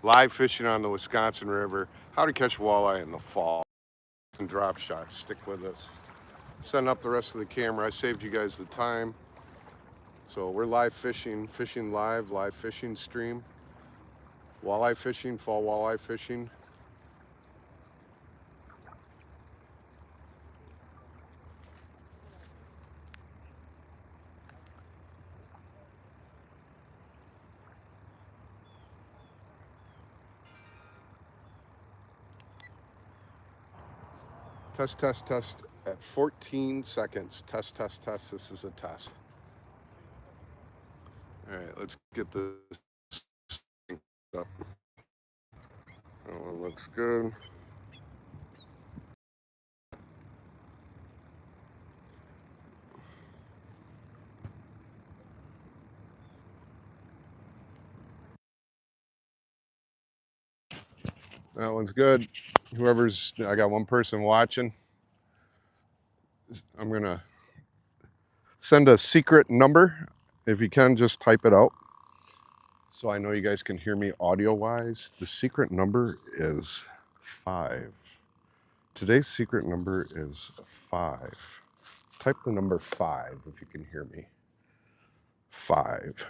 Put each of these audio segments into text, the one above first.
Live fishing on the Wisconsin River. How to catch walleye in the fall. And drop shots. Stick with us. Setting up the rest of the camera. I saved you guys the time. So we're live fishing, live fishing stream. Walleye fishing, fall walleye fishing. Test, test, test at 14 seconds. Test, test, test. This is a test. All right, let's get this up. That one looks good. That one's good. I got one person watching. I'm gonna send a secret number. If you can, just type it out so I know you guys can hear me audio wise. The secret number is 5. Today's secret number is 5. Type the number 5 if you can hear me. 5.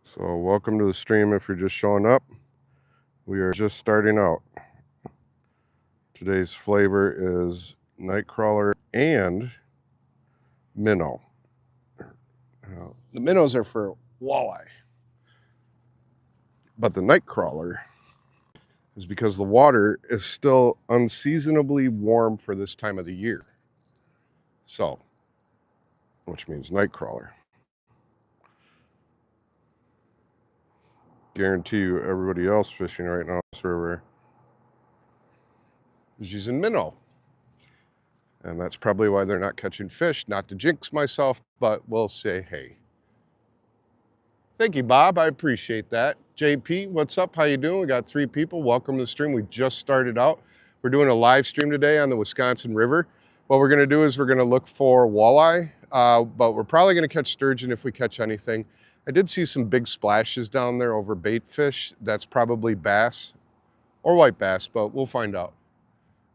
So welcome to the stream if you're just showing up. We are just starting out. Today's flavor is nightcrawler and minnow. The minnows are for walleye, but the nightcrawler is because the water is still unseasonably warm for this time of the year. So, which means nightcrawler. Guarantee you everybody else fishing right now in this river is using minnow. And that's probably why they're not catching fish. Not to jinx myself, but we'll say hey. Thank you, Bob. I appreciate that. JP, what's up? How you doing? We got 3 people. Welcome to the stream. We just started out. We're doing a live stream today on the Wisconsin River. What we're going to do is we're going to look for walleye, but we're probably going to catch sturgeon if we catch anything. I did see some big splashes down there over bait fish. That's probably bass or white bass, but we'll find out.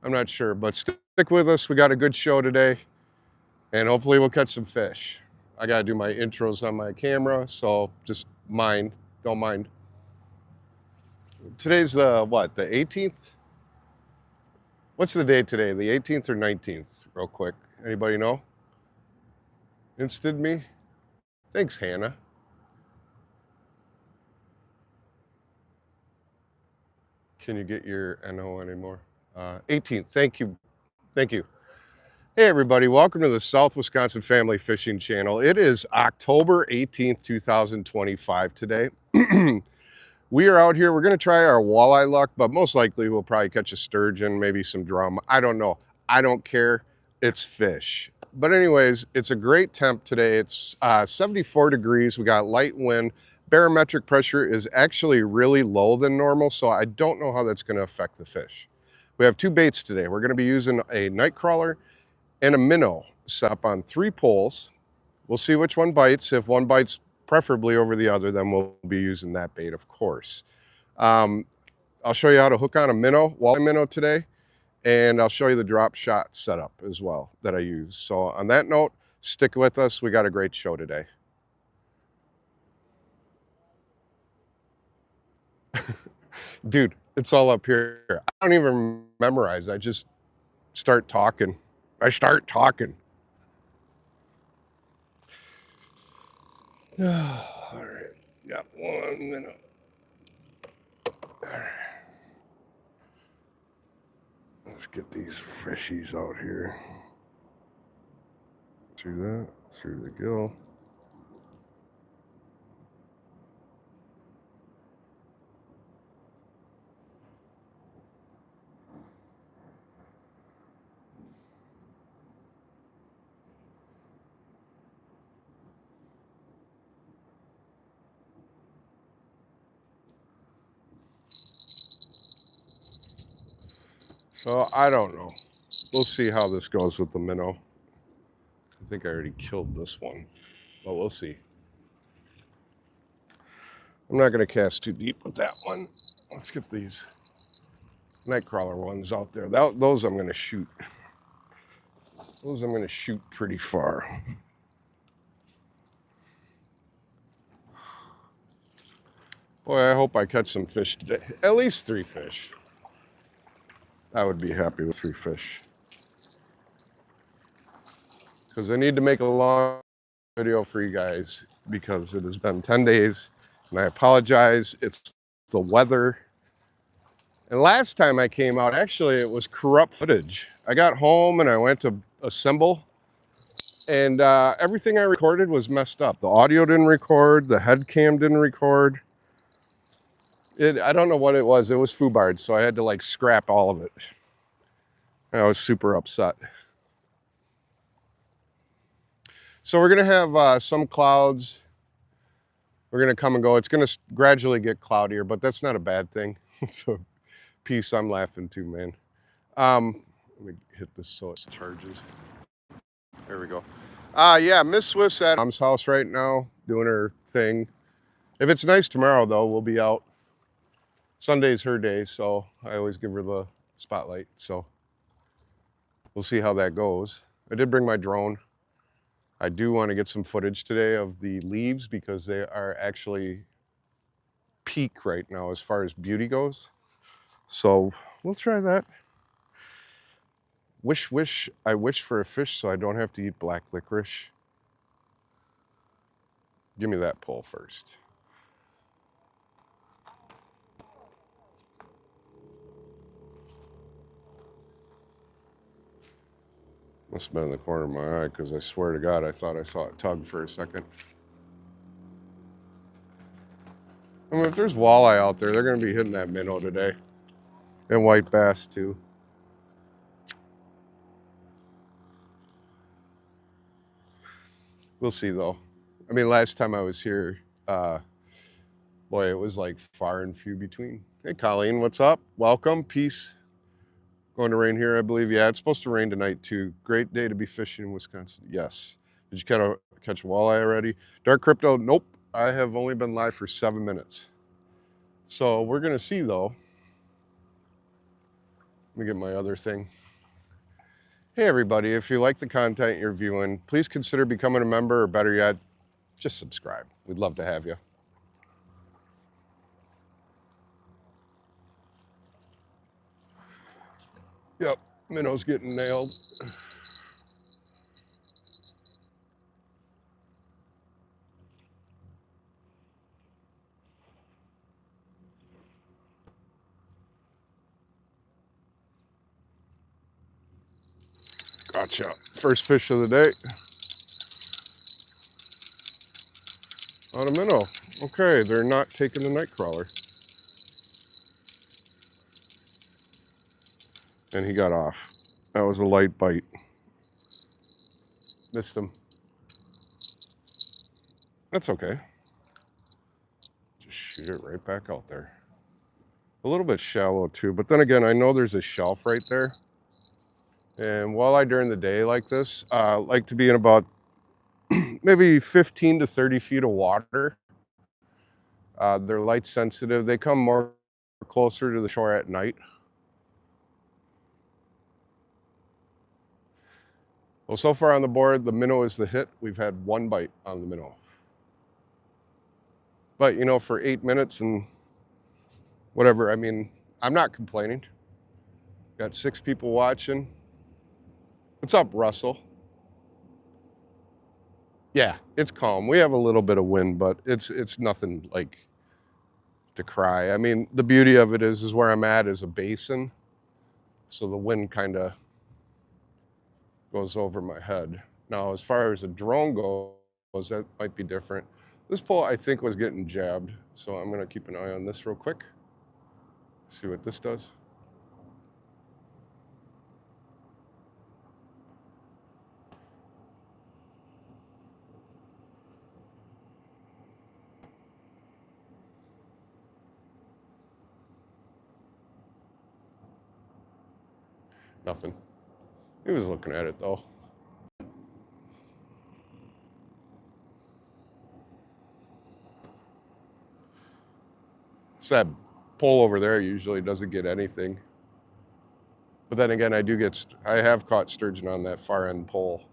I'm not sure, but stick with us. We got a good show today, and hopefully we'll catch some fish. I got to do my intros on my camera, so just don't mind. Today's the 18th? What's the date today? The 18th or 19th? Real quick. Anybody know? Insted me? Thanks, Hannah. Can you get your NO anymore? 18th. Thank you. Thank you. Hey everybody, welcome to the South Wisconsin Family Fishing Channel. It is October 18th, 2025 today. We are out here, we're gonna try our walleye luck, but most likely we'll probably catch a sturgeon, maybe some drum. I don't know, I don't care, it's fish. But anyways, it's a great temp today. It's 74 degrees, we got light wind. Barometric pressure is actually really low than normal, so I don't know how that's gonna affect the fish. We have 2 baits today. We're gonna be using a nightcrawler and a minnow set up on 3 poles. We'll see which one bites. If one bites preferably over the other, then we'll be using that bait, of course. I'll show you how to hook on a minnow, walleye minnow today, and I'll show you the drop shot setup as well that I use. So on that note, stick with us. We got a great show today. Dude, it's all up here. I don't even memorize. I just start talking. All right, got 1 minute. All right. Let's get these fishies out here. Through the gill. So I don't know. We'll see how this goes with the minnow. I think I already killed this one, but we'll see. I'm not going to cast too deep with that one. Let's get these nightcrawler ones out there. Those I'm going to shoot. Those I'm going to shoot pretty far. Boy, I hope I catch some fish today. At least 3 fish. I would be happy with 3 fish. Because I need to make a long video for you guys because it has been 10 days and I apologize. It's the weather. And last time I came out, actually, it was corrupt footage. I got home and I went to assemble and everything I recorded was messed up. The audio didn't record, the head cam didn't record. I don't know what it was. It was foobarred, so I had to like scrap all of it. I was super upset. So we're gonna have some clouds. We're gonna come and go. It's gonna gradually get cloudier, but that's not a bad thing. So, peace. I'm laughing too, man. Let me hit this so it charges. There we go. Yeah, Miss Swift's at mom's house right now doing her thing. If it's nice tomorrow, though, we'll be out. Sunday's her day, so I always give her the spotlight. So we'll see how that goes. I did bring my drone. I do want to get some footage today of the leaves because they are actually peak right now as far as beauty goes. So we'll try that. I wish for a fish so I don't have to eat black licorice. Give me that pole first. Must have been in the corner of my eye because I swear to God, I thought I saw it tug for a second. I mean, if there's walleye out there, they're going to be hitting that minnow today. And white bass too. We'll see though. I mean, last time I was here, boy, it was like far and few between. Hey, Colleen, what's up? Welcome. Peace. Going to rain here, I believe. Yeah, it's supposed to rain tonight too. Great day to be fishing in Wisconsin. Yes. Did you catch a walleye already? Dark crypto? Nope. I have only been live for 7 minutes. So we're going to see though. Let me get my other thing. Hey everybody, if you like the content you're viewing, please consider becoming a member, or better yet, just subscribe. We'd love to have you. Yep, minnow's getting nailed. Gotcha. First fish of the day. On a minnow. Okay, they're not taking the night crawler. And he got off. That was a light bite. Missed him. That's okay. Just shoot it right back out there. A little bit shallow too, but then again, I know there's a shelf right there. And walleye during the day like this, like to be in about maybe 15 to 30 feet of water. They're light sensitive. They come more closer to the shore at night. Well, so far on the board, the minnow is the hit. We've had 1 bite on the minnow. But, you know, for 8 minutes and whatever, I mean, I'm not complaining. Got 6 people watching. What's up, Russell? Yeah, it's calm. We have a little bit of wind, but it's nothing like to cry. I mean, the beauty of it is where I'm at is a basin. So the wind kind of goes over my head. Now, as far as a drone goes, that might be different. This pole, I think, was getting jabbed. So I'm going to keep an eye on this real quick. See what this does. Nothing. He was looking at it, though. So that pole over there usually doesn't get anything. But then again, I have caught sturgeon on that far end pole.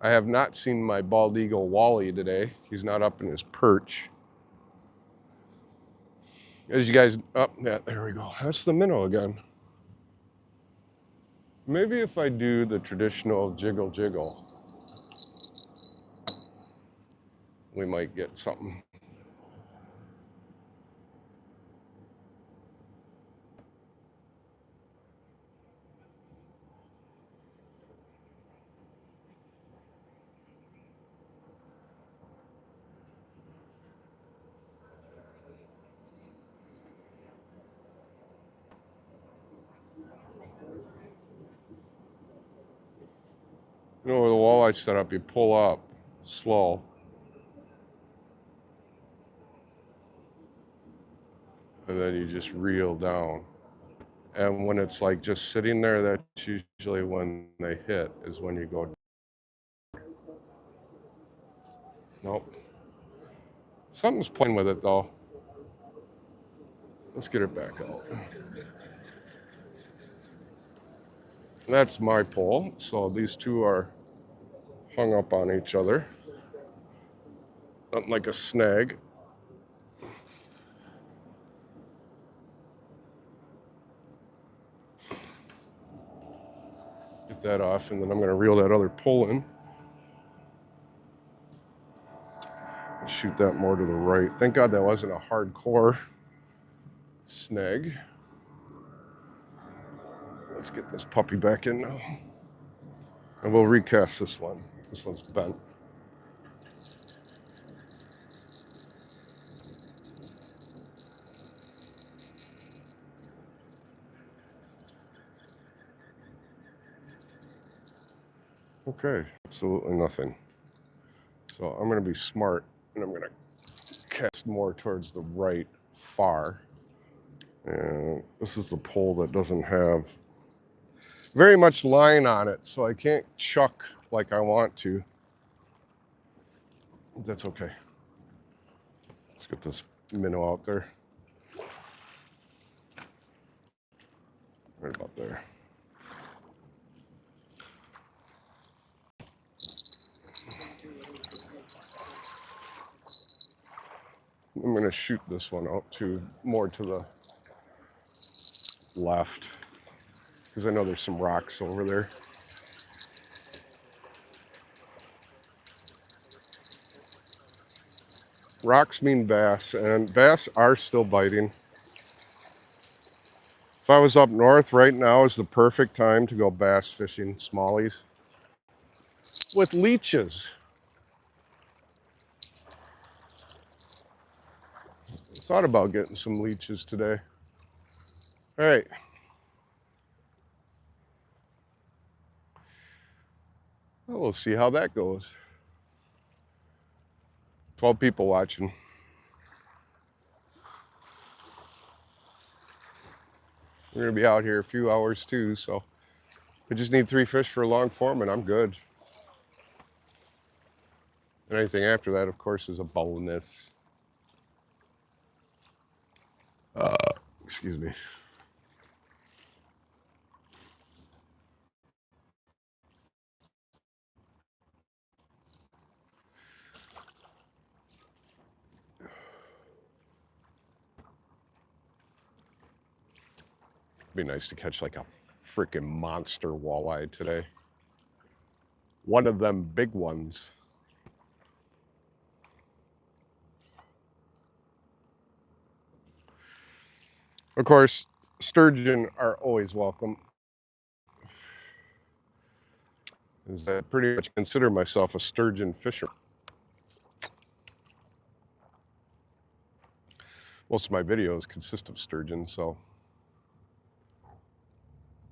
I have not seen my bald eagle walleye today. He's not up in his perch. As you guys, yeah, there we go. That's the minnow again. Maybe if I do the traditional jiggle jiggle, we might get something. You know, with a walleye setup, you pull up slow. And then you just reel down. And when it's like just sitting there, that's usually when they hit, is when you go. Nope. Something's playing with it though. Let's get it back out. That's my pole. So these two are hung up on each other. Like a snag. Get that off, and then I'm going to reel that other pole in. Shoot that more to the right. Thank God that wasn't a hardcore snag. Let's get this puppy back in now. And we'll recast this one. This one's bent. Okay, absolutely nothing. So I'm going to be smart, and I'm going to cast more towards the right far. And this is the pole that doesn't have very much line on it, so I can't chuck like I want to. That's okay. Let's get this minnow out there. Right about there. I'm going to shoot this one out more to the left, because I know there's some rocks over there. Rocks mean bass, and bass are still biting. If I was up north right now is the perfect time to go bass fishing smallies with leeches. Thought about getting some leeches today. All right. Well, we'll see how that goes. 12 people watching. We're going to be out here a few hours too, so I just need 3 fish for a long form and I'm good. And anything after that, of course, is a bonus. Excuse me. It'd be nice to catch like a freaking monster walleye today. One of them big ones. Of course, sturgeon are always welcome. I pretty much consider myself a sturgeon fisher. Most of my videos consist of sturgeon, so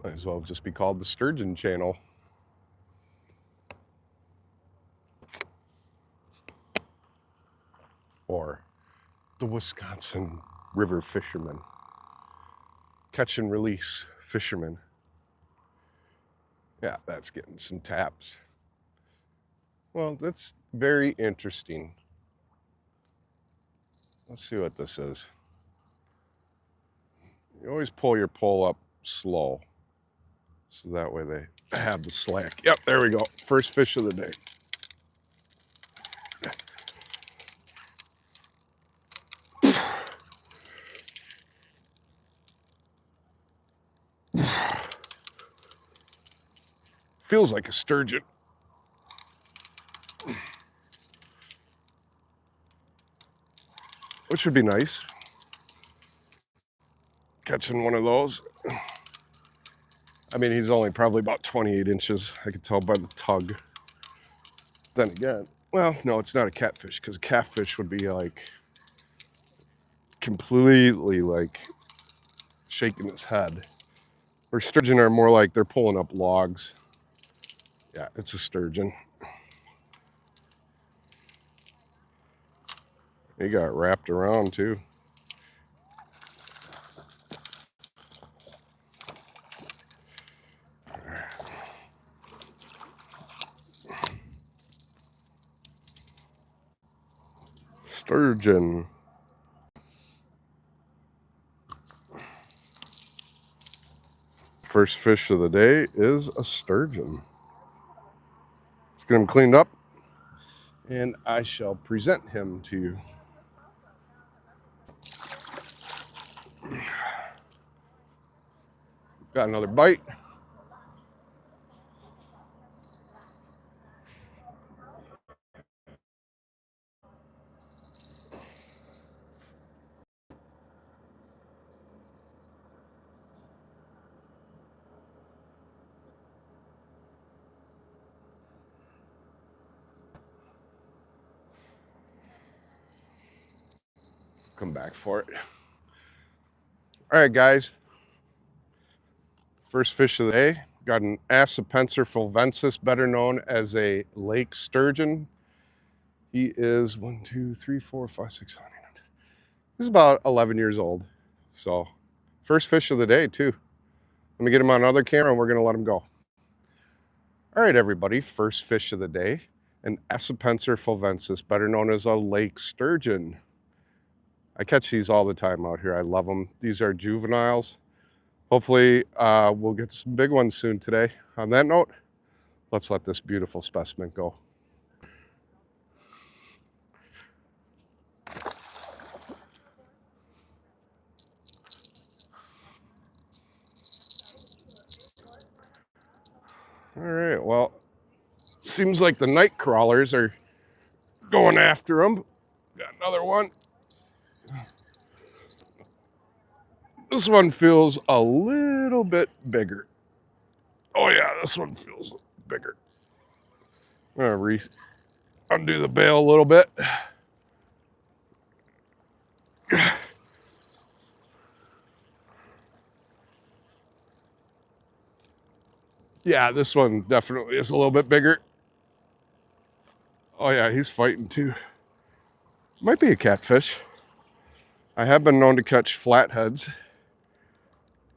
might as well just be called the Sturgeon Channel. Or the Wisconsin River Fisherman. Catch and release fisherman. Yeah, that's getting some taps. Well, that's very interesting. Let's see what this is. You always pull your pole up slow, so that way they have the slack. Yep, there we go. First fish of the day. Feels like a sturgeon. Which would be nice. Catching one of those. I mean, he's only probably about 28 inches. I can tell by the tug. Then again, well, no, it's not a catfish, because catfish would be like completely like shaking its head. Or sturgeon are more like they're pulling up logs. Yeah, it's a sturgeon. He got wrapped around too. Sturgeon. First fish of the day is a sturgeon. Let's get him cleaned up, and I shall present him to you. Got another bite. Come back for it. All right, guys. First fish of the day. Got an Asapenser fulvensis, better known as a lake sturgeon. He is 1, 2, 3, 4, 5, 6, 7, 8, 9. He's about 11 years old. So, first fish of the day, too. Let me get him on another camera, and we're going to let him go. All right, everybody. First fish of the day. An Asapenser fulvensis, better known as a lake sturgeon. I catch these all the time out here. I love them. These are juveniles. Hopefully, we'll get some big ones soon today. On that note, let's let this beautiful specimen go. All right, well, seems like the night crawlers are going after them. Got another one. This one feels a little bit bigger. Oh yeah, this one feels bigger. I'm gonna undo the bail a little bit. Yeah, this one definitely is a little bit bigger. Oh yeah, he's fighting too. Might be a catfish. I have been known to catch flatheads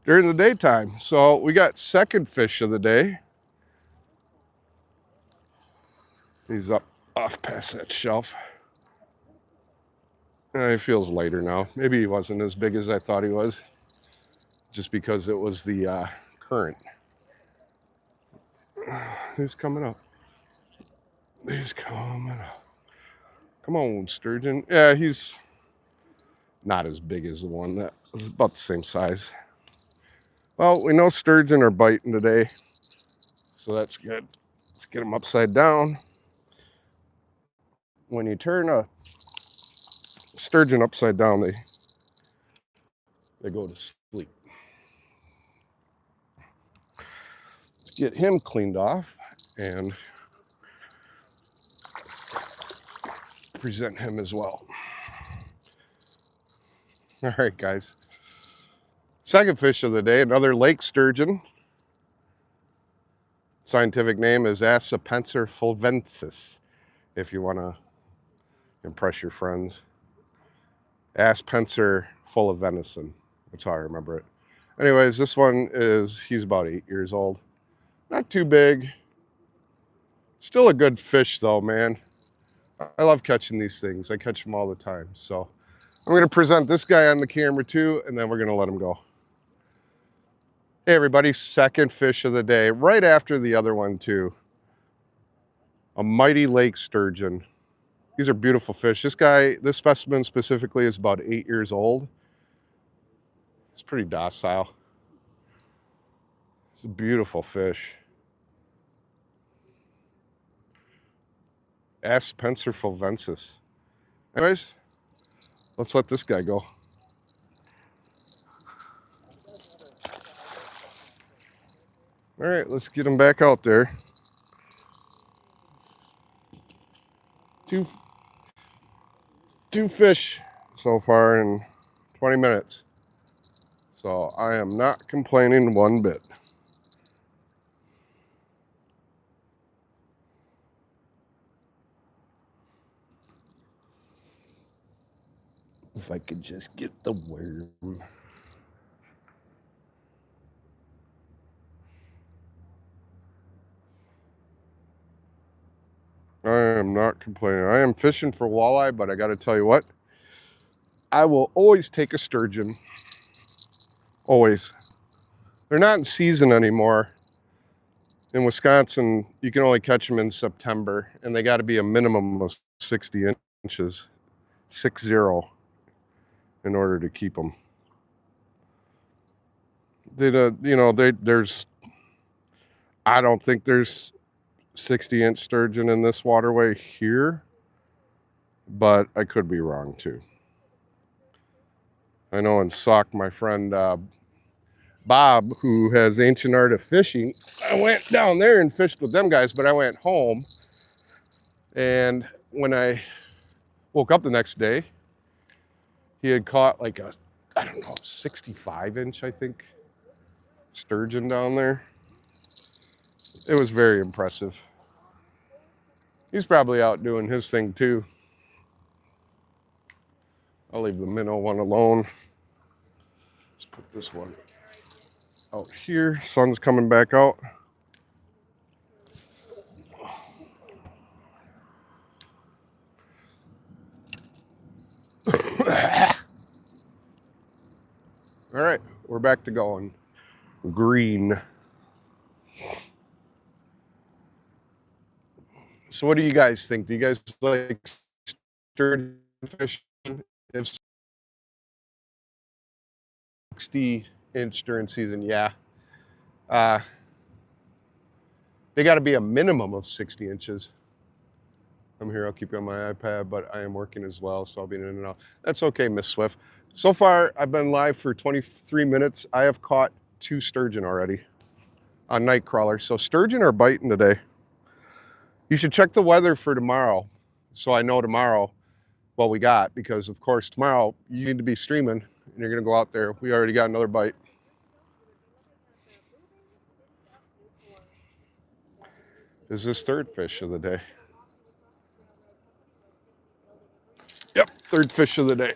during the daytime. So we got second fish of the day. He's up off past that shelf. He feels lighter now. Maybe he wasn't as big as I thought he was, just because it was the current. He's coming up. He's coming up. Come on, sturgeon. Yeah, he's not as big as the one that was about the same size. Well, we know sturgeon are biting today, so that's good. Let's get them upside down. When you turn a sturgeon upside down, they go to sleep. Let's get him cleaned off and present him as well. All right, guys. Second fish of the day, another lake sturgeon. Scientific name is Asapenser fulvensis, if you want to impress your friends. Asapenser full of venison. That's how I remember it. Anyways, this one he's about 8 years old. Not too big. Still a good fish though, man. I love catching these things. I catch them all the time. So I'm gonna present this guy on the camera too, and then we're gonna let him go. Hey everybody, second fish of the day, right after the other one too. A mighty lake sturgeon. These are beautiful fish. This specimen specifically is about 8 years old. It's pretty docile. It's a beautiful fish. S. Spencer fulvensis. Anyways, let's let this guy go. All right, let's get him back out there. Two fish so far in 20 minutes. So I am not complaining one bit. If I could just get the worm. I am not complaining. I am fishing for walleye, but I got to tell you what, I will always take a sturgeon. Always. They're not in season anymore. In Wisconsin, you can only catch them in September, and they got to be a minimum of 60 inches, 60, in order to keep them. I don't think there's 60-inch sturgeon in this waterway here, but I could be wrong too. I know in Sauk, my friend Bob, who has Ancient Art of Fishing, I went down there and fished with them guys, but I went home, and when I woke up the next day, he had caught like a, I don't know, 65-inch, I think, sturgeon down there. It was very impressive. He's probably out doing his thing too. I'll leave the minnow one alone. Let's put this one out here. Sun's coming back out. All right, we're back to going. Green. So what do you guys think? Do you guys like sturgeon fishing? If 60-inch during season, yeah. They got to be a minimum of 60 inches. I'm here, I'll keep you on my iPad, but I am working as well, so I'll be in and out. That's okay, Miss Swift. So far, I've been live for 23 minutes. I have caught 2 sturgeon already on night crawler. So sturgeon are biting today. You should check the weather for tomorrow, so I know tomorrow what we got, because of course tomorrow you need to be streaming and you're gonna go out there. We already got another bite. This is third fish of the day. Yep, third fish of the day.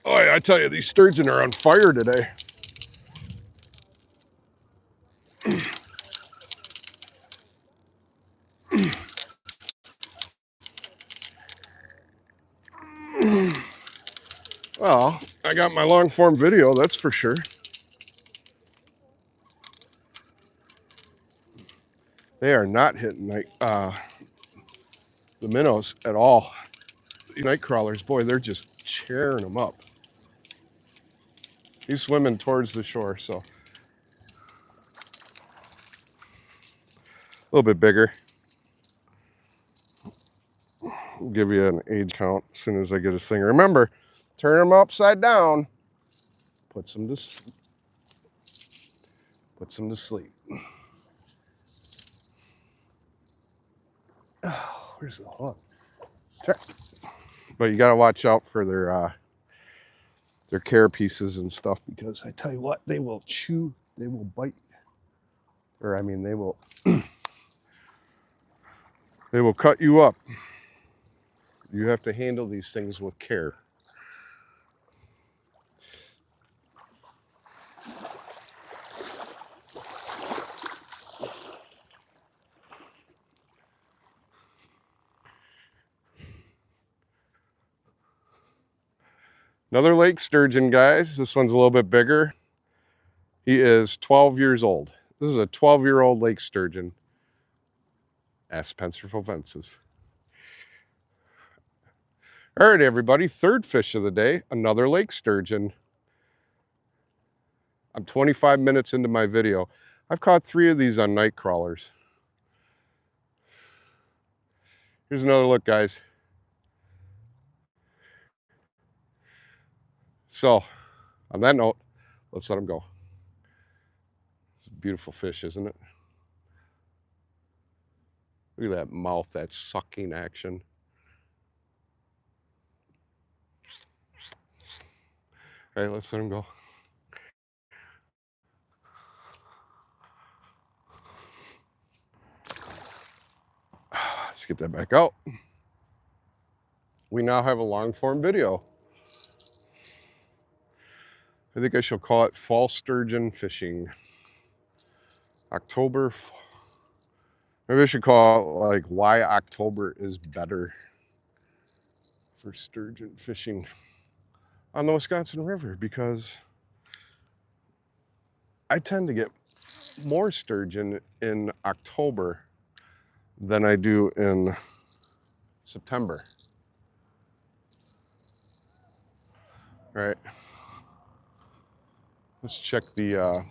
Oh, I tell you, these sturgeon are on fire today. Well, I got my long form video, that's for sure. They are not hitting the minnows at all. The night crawlers, boy, they're just tearing them up. He's swimming towards the shore, so. A little bit bigger. I'll give you an age count as soon as I get a thing. Remember, turn them upside down. Puts them to sleep. Oh, where's the hook? But you got to watch out for their care pieces and stuff, because I tell you what, they will chew, they will bite, or I mean, they will they will cut you up. You have to handle these things with care. Another lake sturgeon, guys. This one's a little bit bigger. He is 12 years old. This is a 12-year-old lake sturgeon. Ask Spencer for fences. All right, everybody, third fish of the day, another lake sturgeon. I'm 25 minutes into my video. I've caught 3 of these on night crawlers. Here's another look, guys. So, on that note, let's let him go. It's a beautiful fish, isn't it? Look at that mouth, that sucking action. All right, let's let him go. Let's get that back out. We now have a long form video. I think I shall call it fall sturgeon fishing. October. Maybe I should call it like why October is better for sturgeon fishing on the Wisconsin River, because I tend to get more sturgeon in October than I do in September. All right. Let's check the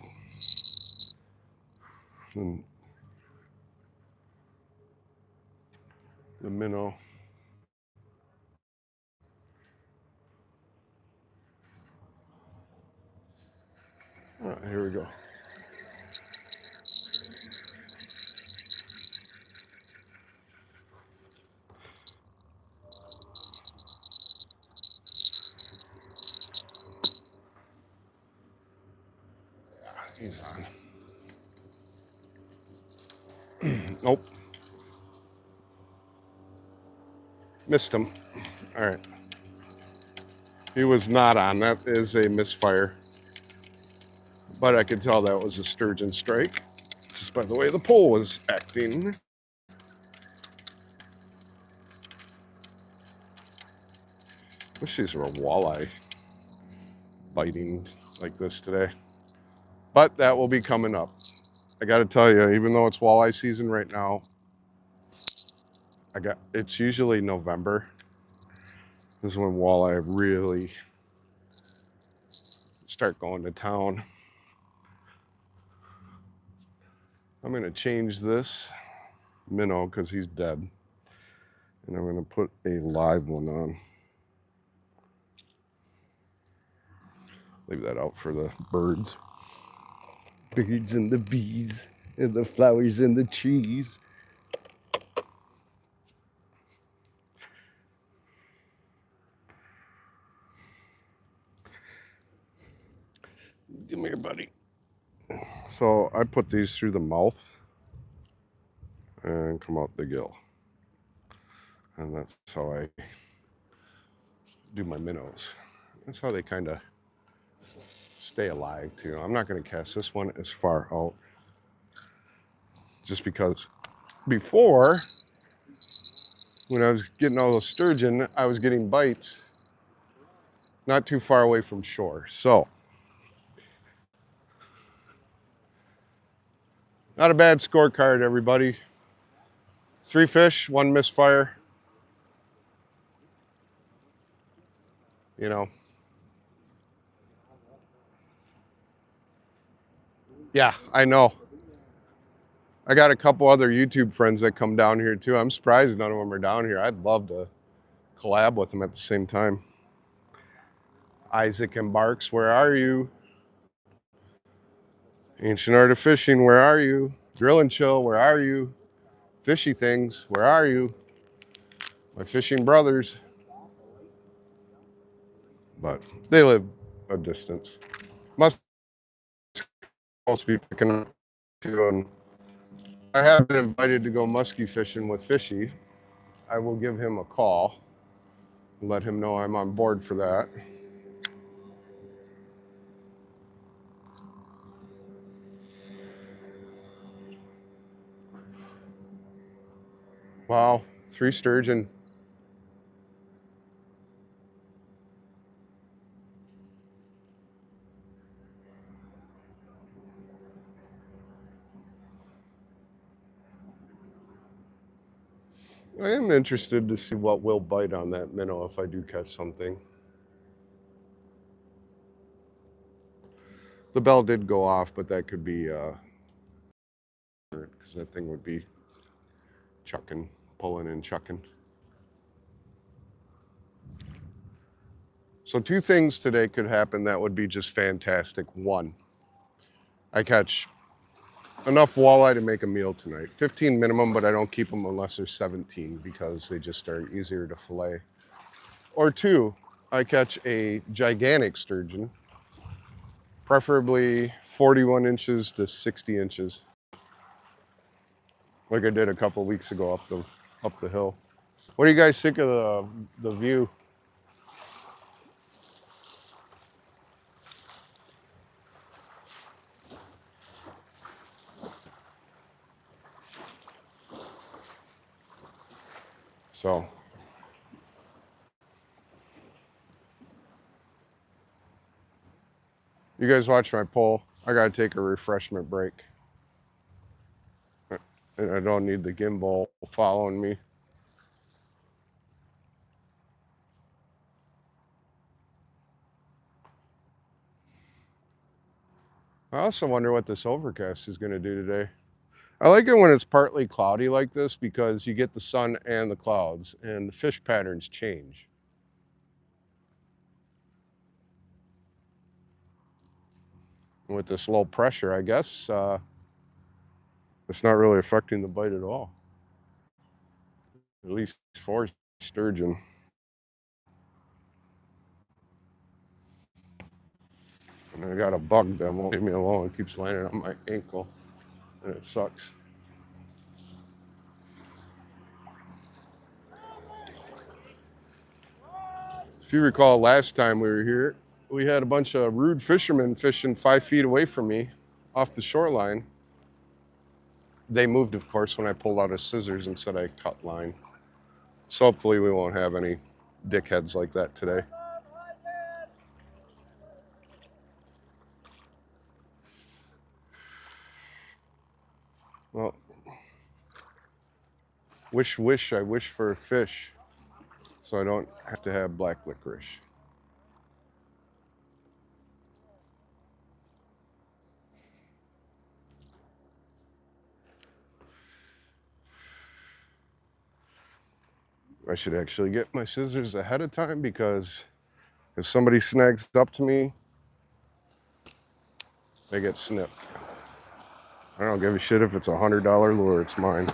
minnow. Oh, here we go. He's on. Nope. Missed him. All right. He was not on. That is a misfire. But I could tell that was a sturgeon strike, just by the way the pole was acting. Wish these were a walleye biting like this today. But that will be coming up. I got to tell you, even though it's walleye season right now, it's usually November. This is when walleye really start going to town. I'm going to change this minnow because he's dead. And I'm going to put a live one on. Leave that out for the birds. Birds and the bees and the flowers and the trees. Come here, buddy. So I put these through the mouth and come out the gill. And that's how I do my minnows. That's how they kind of stay alive too. I'm not going to cast this one as far out, just because before, when I was getting all those sturgeon, I was getting bites not too far away from shore. So not a bad scorecard, everybody. 3 fish, 1 misfire. You know. Yeah, I know. I got a couple other YouTube friends that come down here too. I'm surprised none of them are down here. I'd love to collab with them at the same time. Isaac and Barks, where are you? Ancient Art of Fishing, where are you? Drill and Chill, where are you? Fishy Things, where are you? My fishing brothers. But they live a distance. Must be picking up too. And I have been invited to go muskie fishing with Fishy. I will give him a call and let him know I'm on board for that. Wow, 3 sturgeon. I am interested to see what will bite on that minnow if I do catch something. The bell did go off, but that could be because that thing would be chucking, pulling and chucking. So 2 things today could happen that would be just fantastic. 1, I catch enough walleye to make a meal tonight. 15 minimum, but I don't keep them unless they're 17 because they just are easier to fillet. Or 2, I catch a gigantic sturgeon, preferably 41 inches to 60 inches, like I did a couple weeks ago up the hill. What do you guys think of the view? So you guys watch my pole. I gotta take a refreshment break. And I don't need the gimbal following me. I also wonder what this overcast is gonna do today. I like it when it's partly cloudy like this because you get the sun and the clouds and the fish patterns change. And with this low pressure, I guess, it's not really affecting the bite at all. At least for sturgeon. And I got a bug that won't leave me alone. It keeps landing on my ankle, and it sucks. If you recall last time we were here, we had a bunch of rude fishermen fishing 5 feet away from me off the shoreline. They moved, of course, when I pulled out a scissors and said I cut line. So hopefully we won't have any dickheads like that today. Well, I wish for a fish so I don't have to have black licorice. I should actually get my scissors ahead of time because if somebody snags up to me, they get snipped. I don't give a shit if it's $100 lure, it's mine.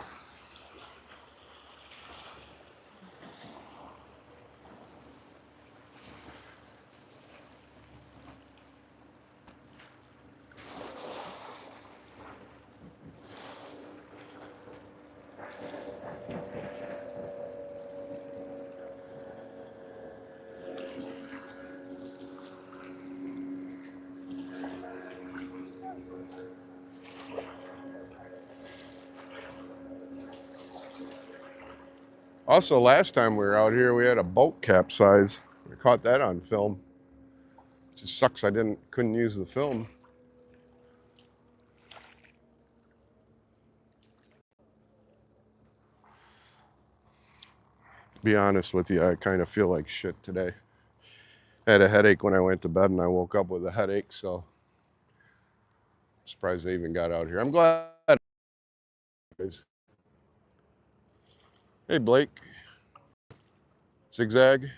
Also, last time we were out here, we had a boat capsize. I caught that on film. It just sucks I couldn't use the film. To be honest with you, I kind of feel like shit today. I had a headache when I went to bed and I woke up with a headache, so I'm surprised they even got out here. I'm glad. Hey, Blake. Zigzag.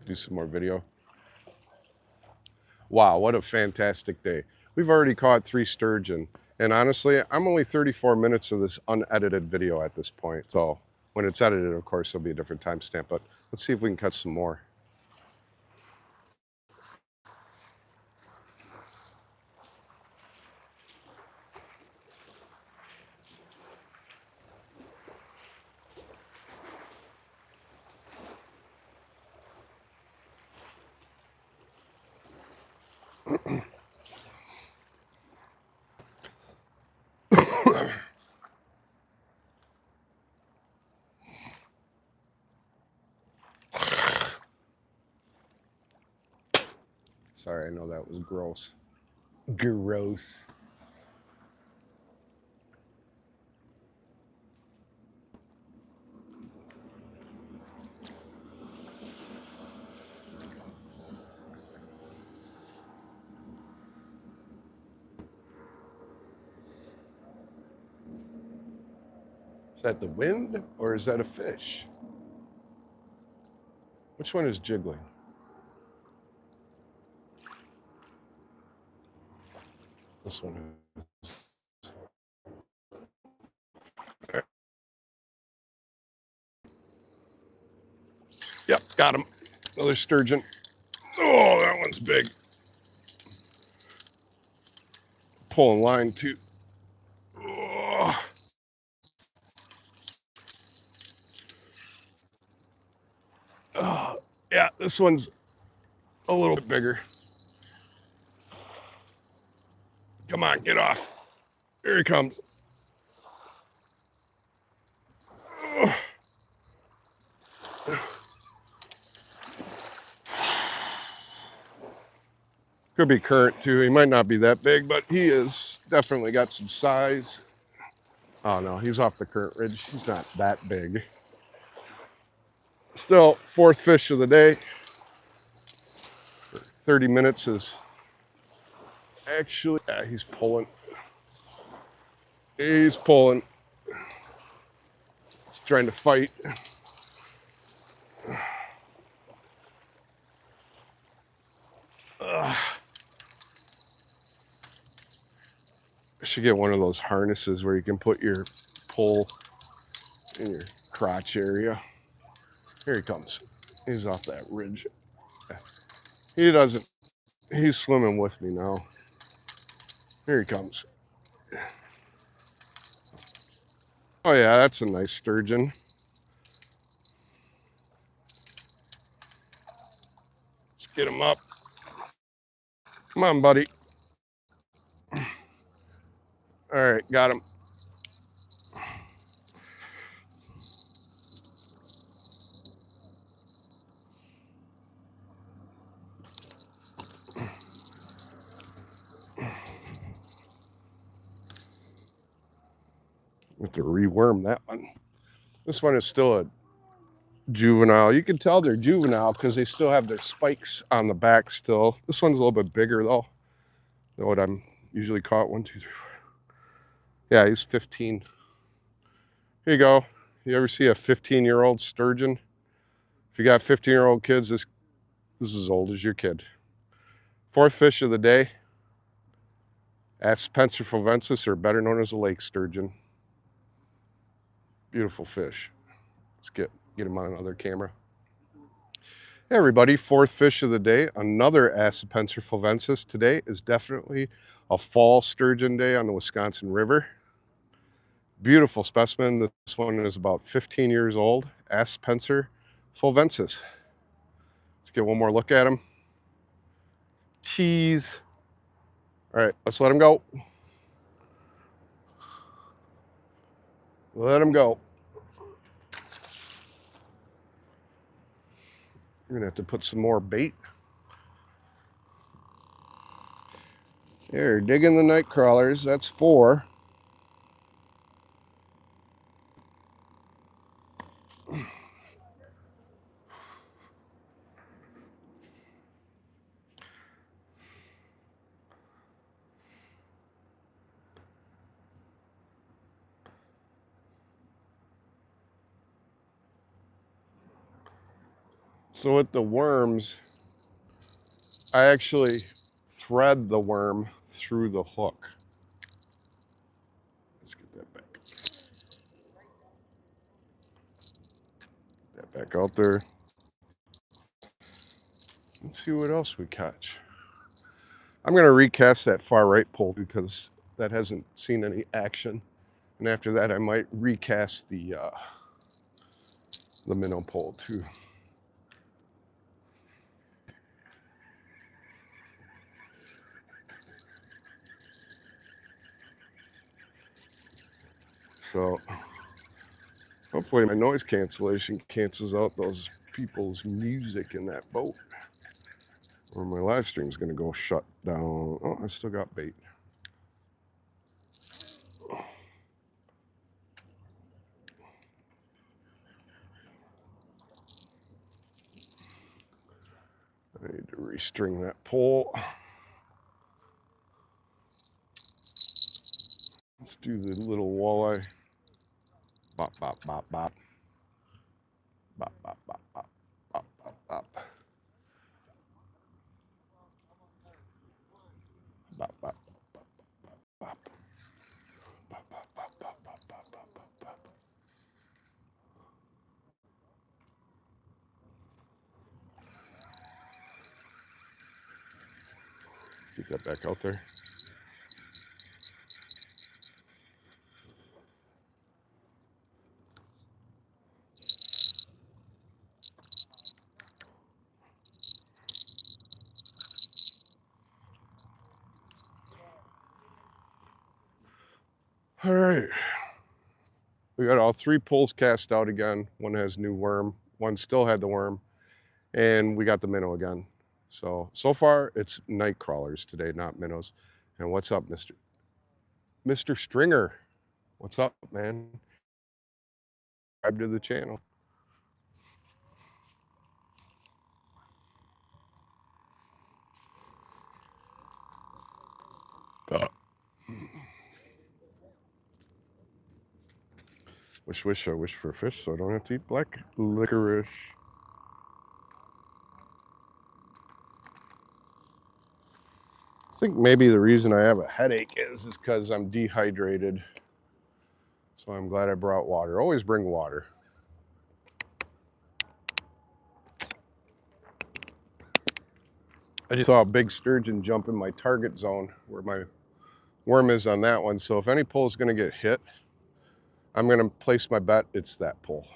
Do some more video. Wow, what a fantastic day. We've already caught 3 sturgeon. And honestly, I'm only 34 minutes of this unedited video at this point. So when it's edited, of course, there'll be a different timestamp. But let's see if we can catch some more. Sorry, I know that was gross. Gross. Is that the wind or is that a fish? Which one is jiggling? This one is. Yep, got him. Another sturgeon. Oh, that one's big. Pulling line too. Oh. Oh, yeah, this one's a little bit bigger. Come on, get off. Here he comes. Oh. Could be current too. He might not be that big, but he is definitely got some size. Oh no, he's off the current ridge. He's not that big. Still, fourth fish of the day. 30 minutes is actually, yeah, he's pulling. He's pulling. He's trying to fight. I should get one of those harnesses where you can put your pole in your crotch area. Here he comes. He's off that ridge. He doesn't, he's swimming with me now. Here he comes. Oh yeah, that's a nice sturgeon. Let's get him up. Come on, buddy. All right, got him. Have to reworm that one. This one is still a juvenile. You can tell they're juvenile because they still have their spikes on the back still. This one's a little bit bigger though than what I'm usually caught. 1, 2, 3, 4. Yeah, he's 15. Here you go. You ever see a 15-year-old sturgeon? If you got 15-year-old kids, this is as old as your kid. Fourth fish of the day. Spencer fulvensis, or better known as a lake sturgeon. Beautiful fish. Let's get him on another camera. Hey everybody, fourth fish of the day, another Spencer fulvensis. Today is definitely a fall sturgeon day on the Wisconsin River. Beautiful specimen. This one is about 15 years old, Spencer fulvensis. Let's get one more look at him. Cheese. All right, let's let him go. Let him go. You're gonna have to put some more bait. There, digging the night crawlers. That's 4. So with the worms, I actually thread the worm through the hook. Let's get that back. Get that back out there. Let's see what else we catch. I'm going to recast that far right pole because that hasn't seen any action. And after that, I might recast the minnow pole too. So hopefully my noise cancellation cancels out those people's music in that boat. Or my live stream's gonna go shut down. Oh, I still got bait. I need to restring that pole. Let's do the little walleye. Bop, bop, bop, bop. Bop, bop, bop, bop. Bop, bop, bop. Bop, bop, bop, bop, bop. Bop, bop, bop, bop, bop, bop, bop, bop, bop. Get that back out there. All right. We got all 3 poles cast out again. One has new worm. One still had the worm. And we got the minnow again. So far, it's night crawlers today, not minnows. And what's up, Mr. Stringer? What's up, man? Subscribe to the channel. Wish, I wish for fish so I don't have to eat black licorice. I think maybe the reason I have a headache is because I'm dehydrated. So I'm glad I brought water. Always bring water. I just saw a big sturgeon jump in my target zone where my worm is on that one. So if any pole is going to get hit, I'm going to place my bet it's that pole.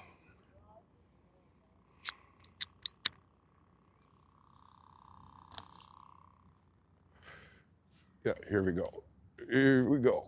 Yeah, here we go. Here we go.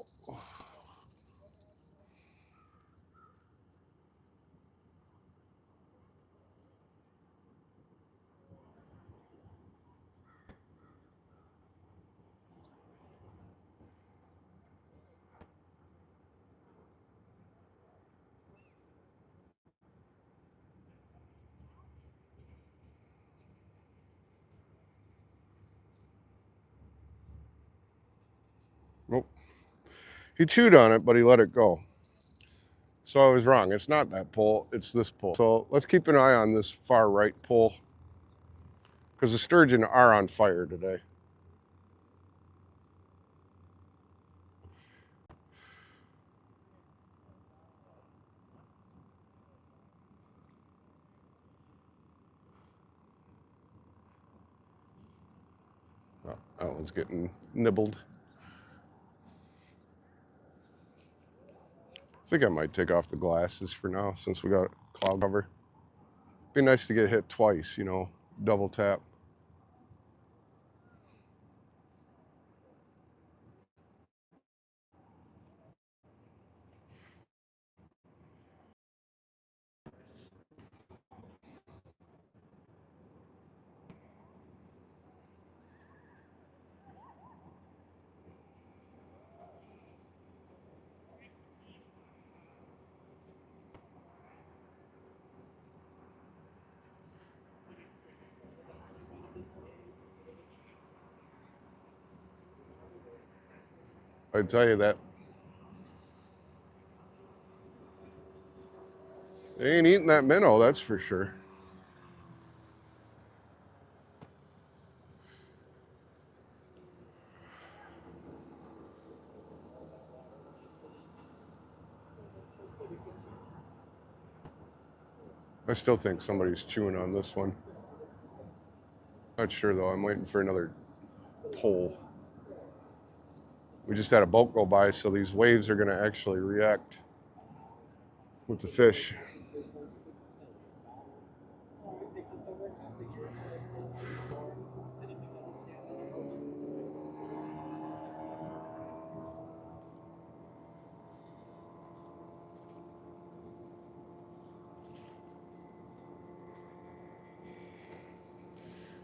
Nope. He chewed on it, but he let it go. So I was wrong. It's not that pole, it's this pole. So let's keep an eye on this far right pole because the sturgeon are on fire today. Oh, that one's getting nibbled. I think I might take off the glasses for now since we got cloud cover. Be nice to get hit twice, you know, double tap. I tell you that. They ain't eating that minnow, that's for sure. I still think somebody's chewing on this one. Not sure though, I'm waiting for another pole. We just had a boat go by, so these waves are gonna actually react with the fish.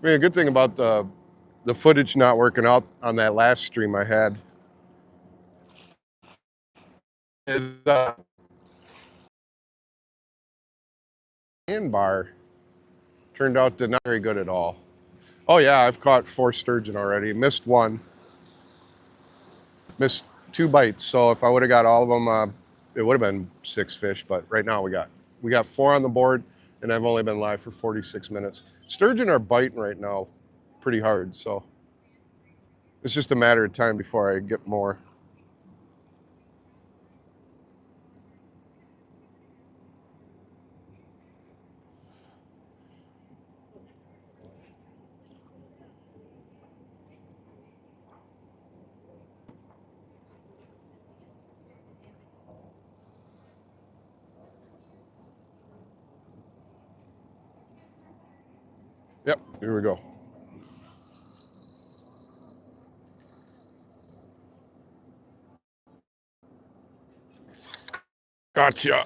I mean, a good thing about the the footage not working out on that last stream I had is sandbar turned out to not very good at all. Oh yeah, I've caught 4 sturgeon already. Missed one. Missed 2 bites. So if I would have got all of them, it would have been 6 fish. But right now we got 4 on the board, and I've only been live for 46 minutes. Sturgeon are biting right now, pretty hard. So it's just a matter of time before I get more. Yep, here we go. Gotcha.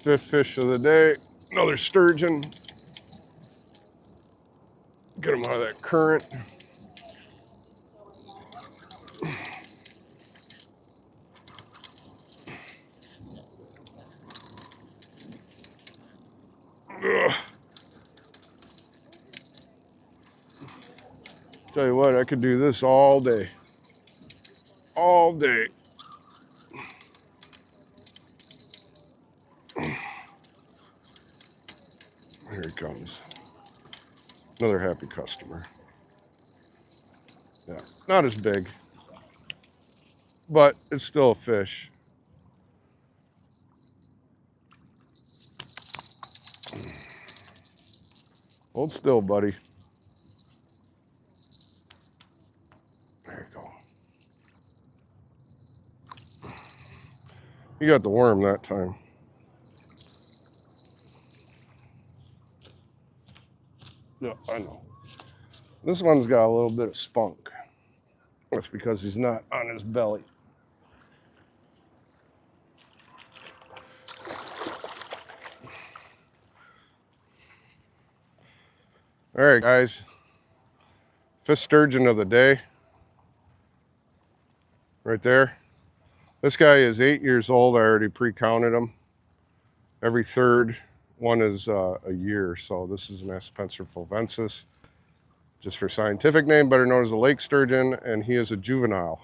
5th fish of the day. Another sturgeon. Get him out of that current. Ugh. Tell you what, I could do this all day. All day. Here he comes. Another happy customer. Yeah, not as big, but it's still a fish. Hold still, buddy. There you go. You got the worm that time. Yeah, I know. This one's got a little bit of spunk. That's because he's not on his belly. All right, guys. 5th sturgeon of the day. Right there. This guy is 8 years old. I already pre-counted him. Every 3rd one is a year. So this is an Spencer fulvensis, just for scientific name, better known as a lake sturgeon, and he is a juvenile.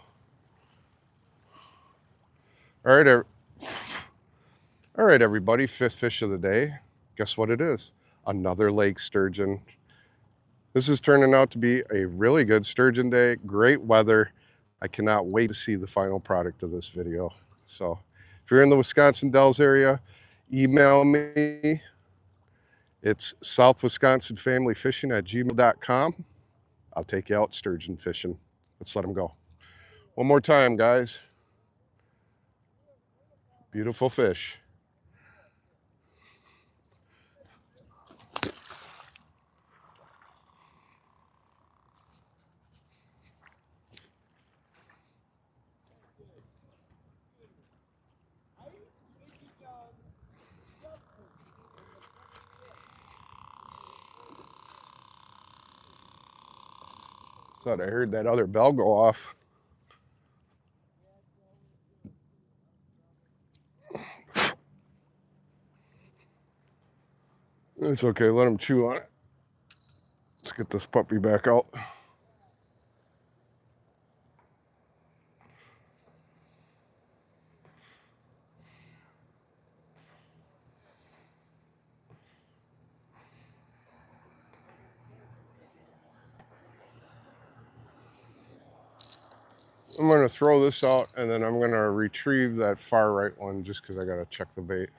All right, everybody. 5th fish of the day. Guess what it is? Another lake sturgeon. This is turning out to be a really good sturgeon day. Great weather. I cannot wait to see the final product of this video. So if you're in the Wisconsin Dells area, email me. It's southwisconsinfamilyfishing@gmail.com. I'll take you out sturgeon fishing. Let's let them go. One more time, guys. Beautiful fish. Thought I heard that other bell go off. It's okay, let him chew on it. Let's get this puppy back out. I'm gonna throw this out and then I'm gonna retrieve that far right one just because I gotta check the bait.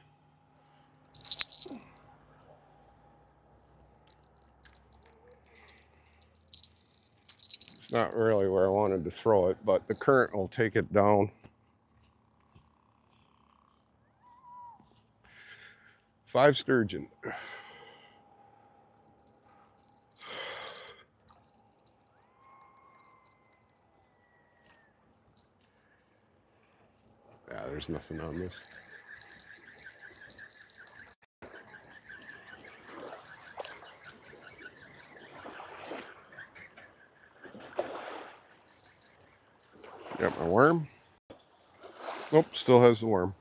It's not really where I wanted to throw it, but the current will take it down. 5 sturgeon. Yeah, there's nothing on this. Got my worm. Nope, still has the worm.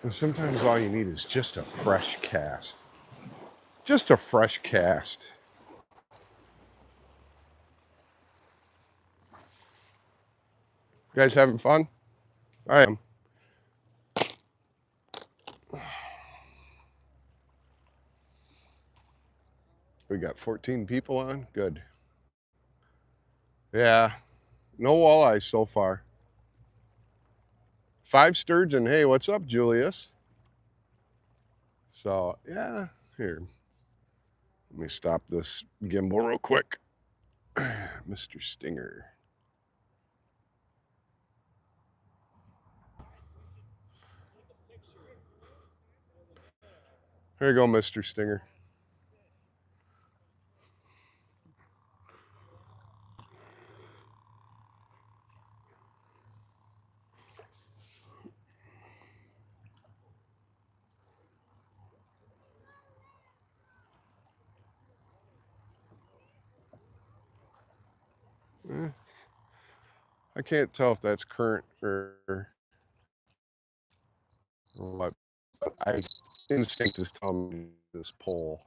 And sometimes all you need is just a fresh cast. Just a fresh cast. You guys having fun? I am. We got 14 people on. Good. Yeah. No walleyes so far. 5 sturgeon. Hey, what's up, Julius? So, yeah. Here. Let me stop this gimbal real quick. Mr. Stinger. Here you go, Mr. Stinger. I can't tell if that's current or what. I instinct is telling me this pole.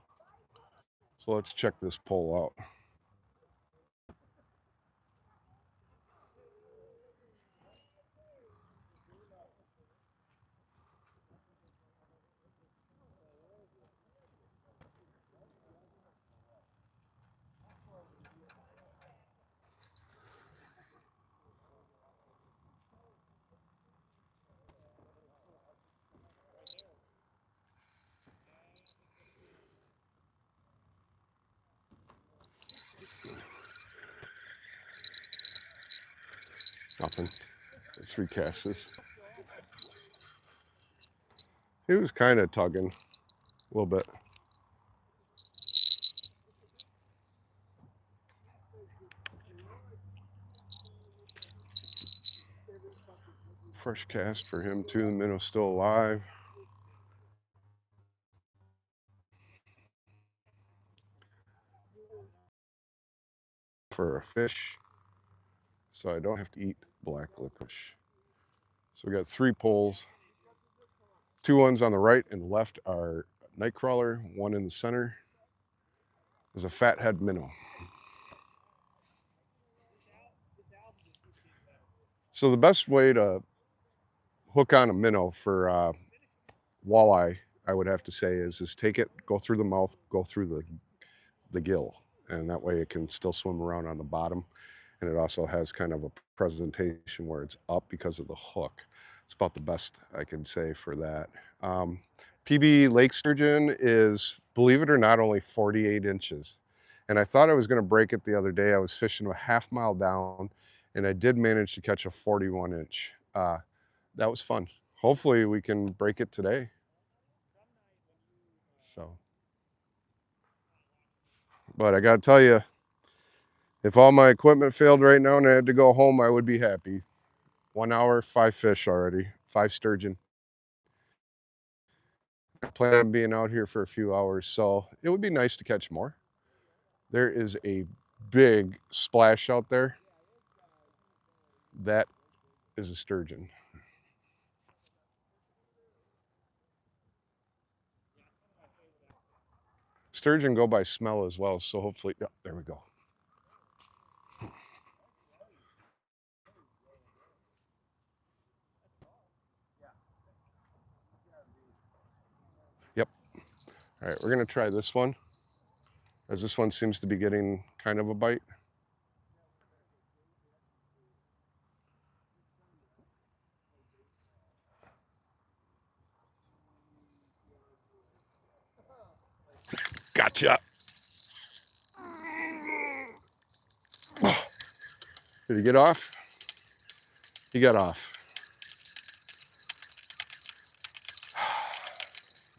So let's check this pole out. Nothing. Let's recast this. He was kind of tugging a little bit. Fresh cast for him too. The minnow's still alive. For a fish, so I don't have to eat black licorice. So we got 3 poles. 2 ones on the right and left are nightcrawler. 1 in the center is a fathead minnow. So the best way to hook on a minnow for walleye, I would have to say, is take it, go through the mouth, go through the gill, and that way it can still swim around on the bottom. And it also has kind of a presentation where it's up because of the hook. It's about the best I can say for that. PB lake sturgeon is, believe it or not, only 48 inches. And I thought I was gonna break it the other day. I was fishing a half mile down and I did manage to catch a 41 inch. That was fun. Hopefully we can break it today. So, but I gotta tell you, if all my equipment failed right now and I had to go home, I would be happy. 1 hour, 5 fish already, 5 sturgeon. I plan on being out here for a few hours, so it would be nice to catch more. There is a big splash out there. That is a sturgeon. Sturgeon go by smell as well, so hopefully, yeah, there we go. Yep. All right, we're gonna try this one, as this one seems to be getting kind of a bite. Gotcha. Did he get off? He got off.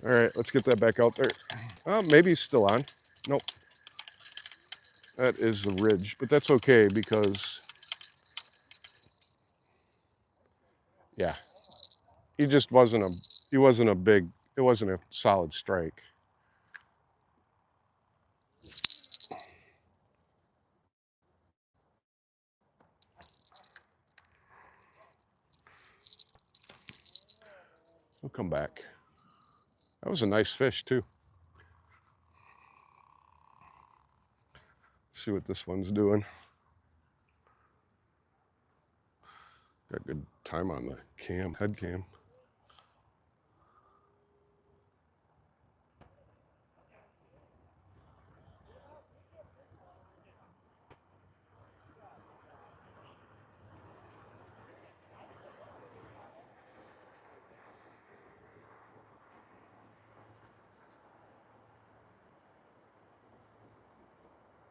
All right, let's get that back out there. Oh, maybe he's still on. Nope. That is the ridge, but that's okay because, yeah, he wasn't a big it wasn't a solid strike. We'll come back. That was a nice fish too. See what this one's doing. Got good time on the cam, head cam.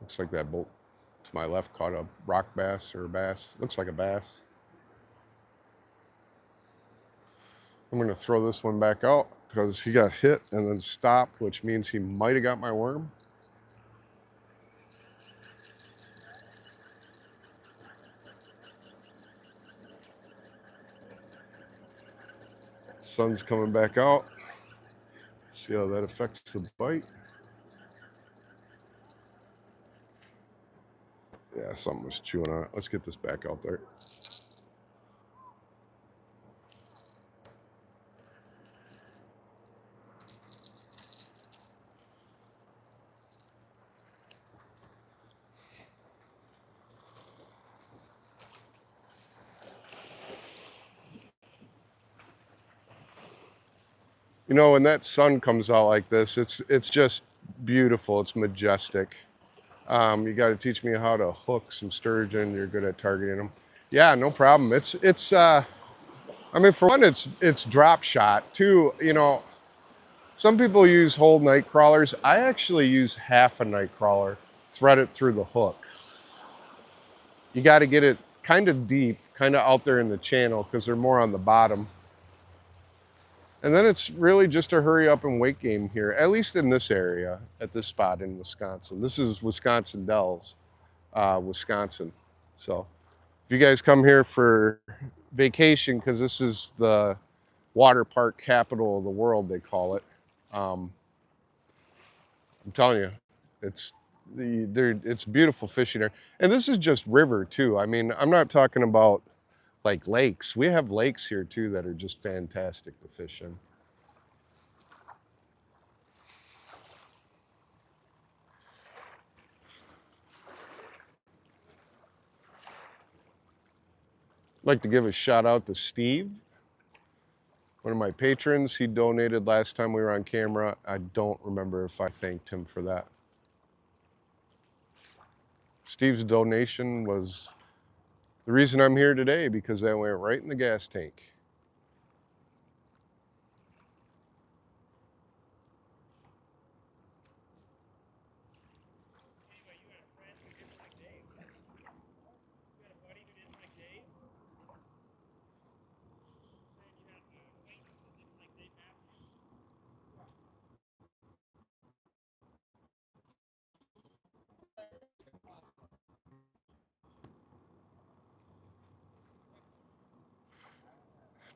Looks like that boat to my left caught a rock bass or a bass. Looks like a bass. I'm gonna throw this one back out because he got hit and then stopped, which means he might have got my worm. Sun's coming back out. See how that affects the bite. Yeah, something was chewing on it. Let's get this back out there. You know, when that sun comes out like this, it's just beautiful. It's majestic. You got to teach me how to hook some sturgeon. You're good at targeting them. Yeah, no problem. I mean, for one, it's drop shot. Two, you know, some people use whole night crawlers. I actually use half a night crawler, thread it through the hook. You got to get it kind of deep, kind of out there in the channel because they're more on the bottom. And then it's really just a hurry up and wait game here, at least in this area, at this spot in Wisconsin. This is Wisconsin Dells, Wisconsin. So if you guys come here for vacation, because this is the water park capital of the world, they call it. I'm telling you, it's it's beautiful fishing there. And this is just river too. I mean, I'm not talking about like lakes. We have lakes here too that are just fantastic to fish in. I'd like to give a shout out to Steve, one of my patrons. He donated last time we were on camera. I don't remember if I thanked him for that. Steve's donation was the reason I'm here today because that went right in the gas tank.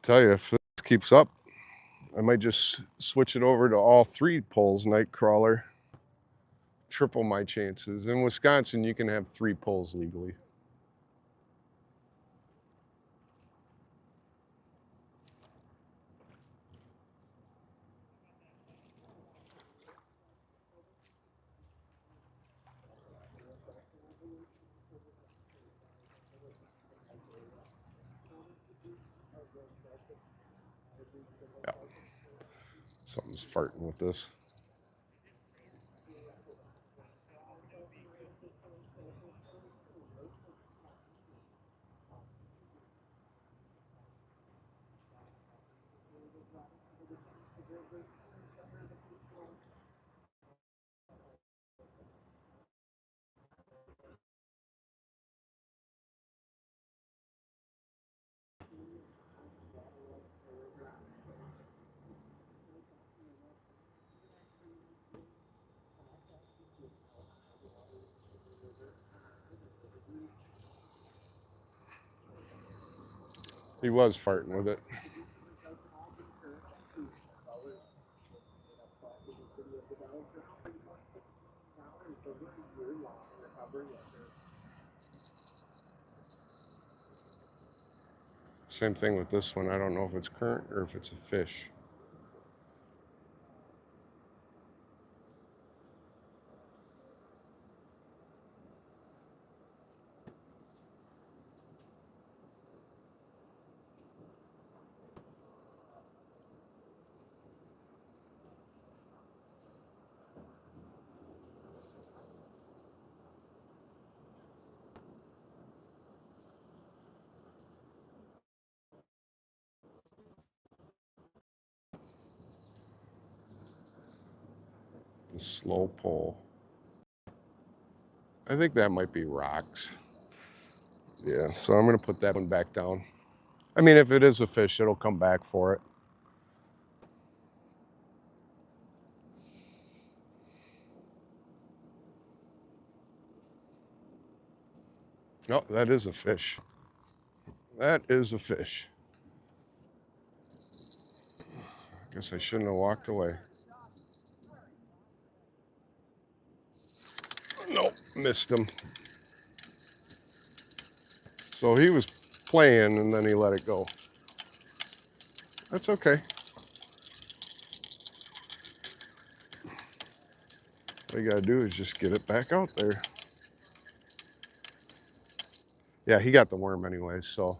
Tell you, if this keeps up, I might just switch it over to all 3 poles night crawler. Triple my chances. In Wisconsin, you can have 3 poles legally. Yeah. Something's farting with this. He was farting with it. Same thing with this one. I don't know if it's current or if it's a fish. The slow pull. I think that might be rocks. Yeah, so I'm gonna put that one back down. I mean, if it is a fish, it'll come back for it. No, that is a fish. That is a fish. Guess I shouldn't have walked away. Nope, missed him. So he was playing and then he let it go. That's okay. All you gotta do is just get it back out there. Yeah, he got the worm anyway, so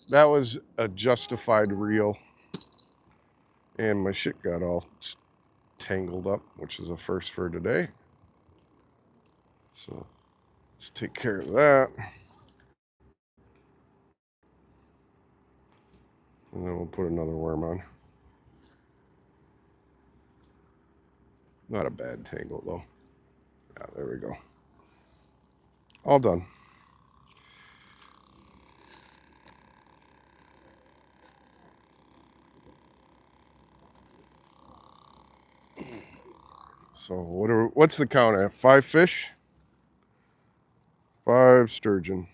that was a justified reel. And my shit got all tangled up, which is a first for today. So let's take care of that. And then we'll put another worm on. Not a bad tangle though. Yeah, there we go. All done. So what's the count at? 5 fish? 5 sturgeon.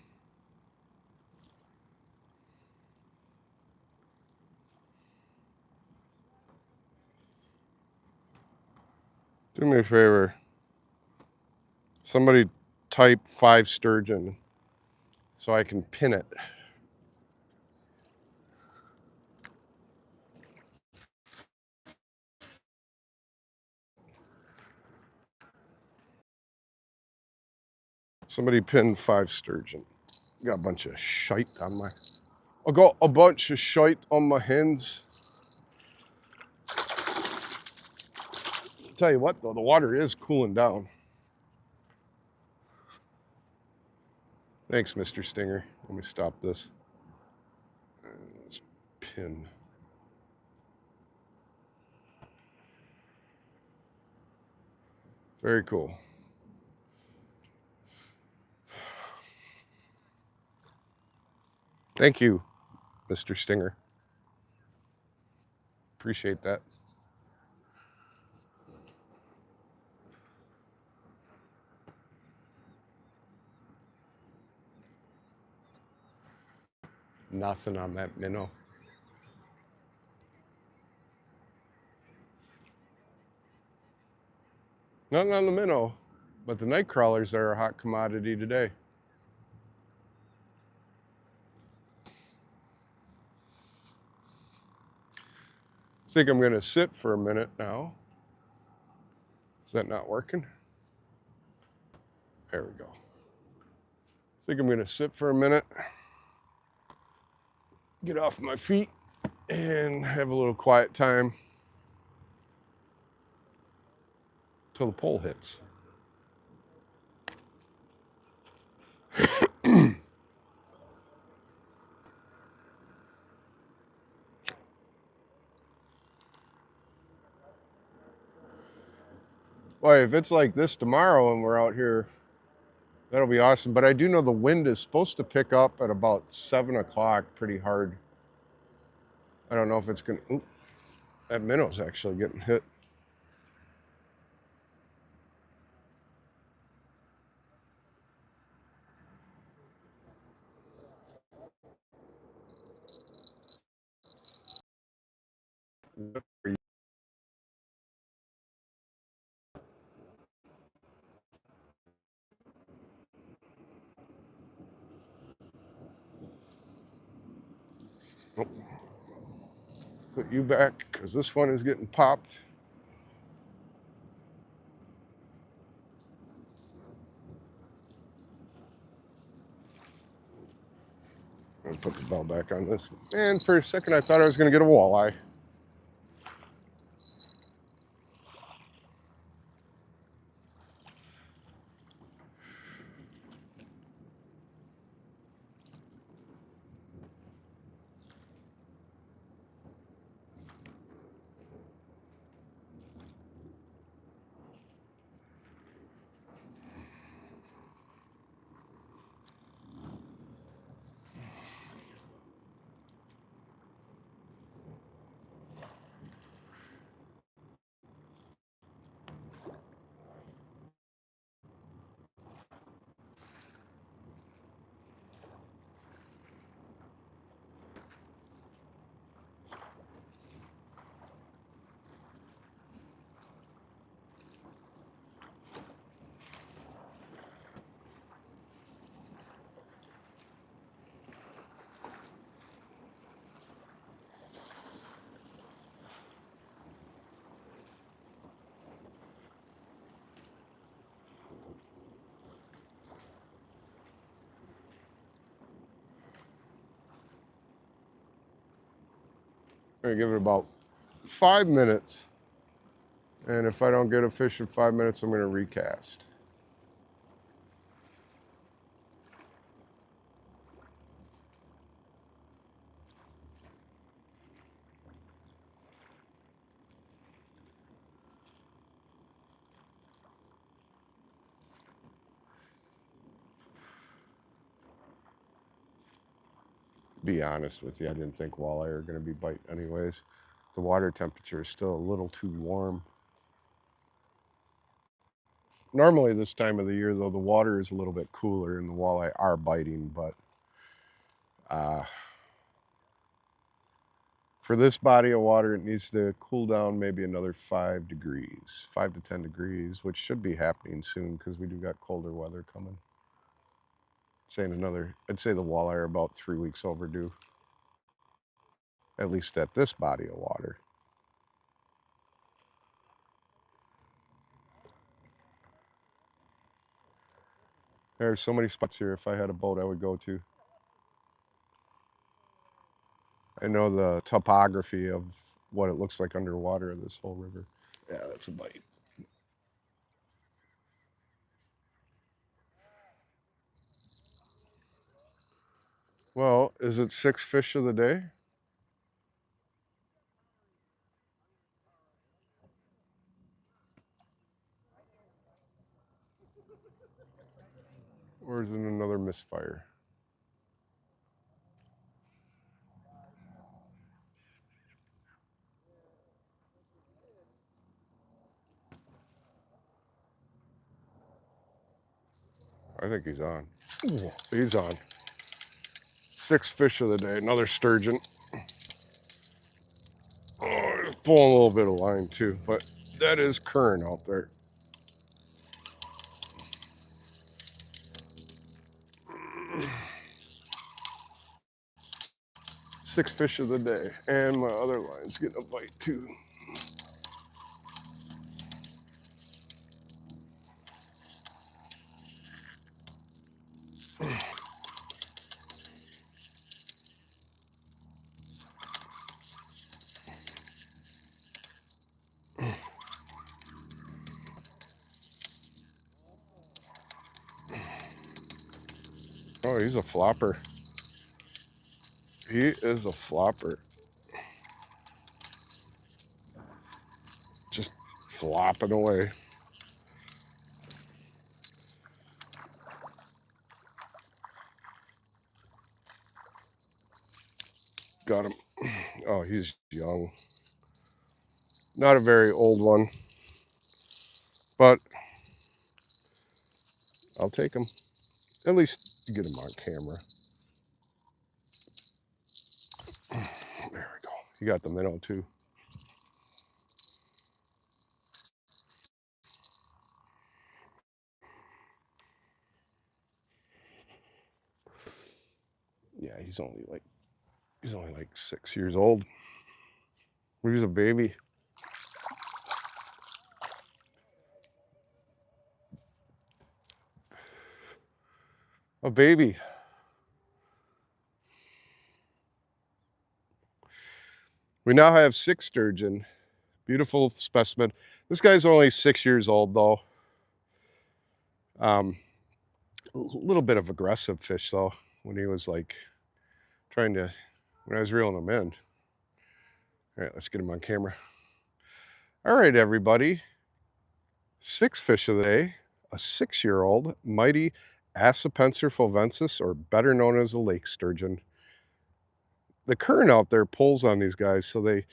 Do me a favor. Somebody type 5 sturgeon so I can pin it. Somebody pin 5 sturgeon. Got a bunch of shite on my... I got a bunch of shite on my hands. Tell you what though, the water is cooling down. Thanks, Mr. Stinger. Let me stop this. Let's pin. Very cool. Thank you, Mr. Stinger. Appreciate that. Nothing on that minnow. Nothing on the minnow, but the night crawlers are a hot commodity today. I think I'm gonna sit for a minute now. Is that not working? There we go. I think I'm gonna sit for a minute, get off my feet, and have a little quiet time till the pole hits. Boy, if it's like this tomorrow and we're out here, that'll be awesome. But I do know the wind is supposed to pick up at about 7 o'clock pretty hard. I don't know if it's gonna, ooh, that minnow's actually getting hit. Put you back because this one is getting popped. I'll put the bell back on this. And for a second, I thought I was going to get a walleye. I'm going to give it about 5 minutes. And if I don't get a fish in 5 minutes, I'm going to recast. Be honest with you, I didn't think walleye are going to be bite anyways. The water temperature is still a little too warm. Normally this time of the year, though, the water is a little bit cooler and the walleye are biting, but for this body of water, it needs to cool down maybe another 5 degrees, 5 to 10 degrees, which should be happening soon because we do got colder weather coming. I'd say the walleye are about 3 weeks overdue, at least at this body of water. There's so many spots here. If I had a boat, I would go to. I know the topography of what it looks like underwater in this whole river. Yeah, that's a bite. Well, is it 6 fish of the day? Or is it another misfire? I think he's on. He's on. 6 fish of the day, another sturgeon. Oh, it's pulling a little bit of line too, but that is current out there. Six fish of the day, and my other line's getting a bite too. Oh, he's a flopper. He is a flopper. Just flopping away. Got him. Oh, he's young. Not a very old one, but I'll take him. At least get him on camera. There we go. You got the minnow too. Yeah, he's only like 6 years old. Here's a baby. A baby. We now have 6 sturgeon. Beautiful specimen. This guy's only 6 years old though. A little bit of aggressive fish though, when he was like when I was reeling him in. All right, let's get him on camera. All right, everybody. 6th fish of the day, a 6-year-old mighty Accipenser fulvensis, or better known as a lake sturgeon. The current out there pulls on these guys, so they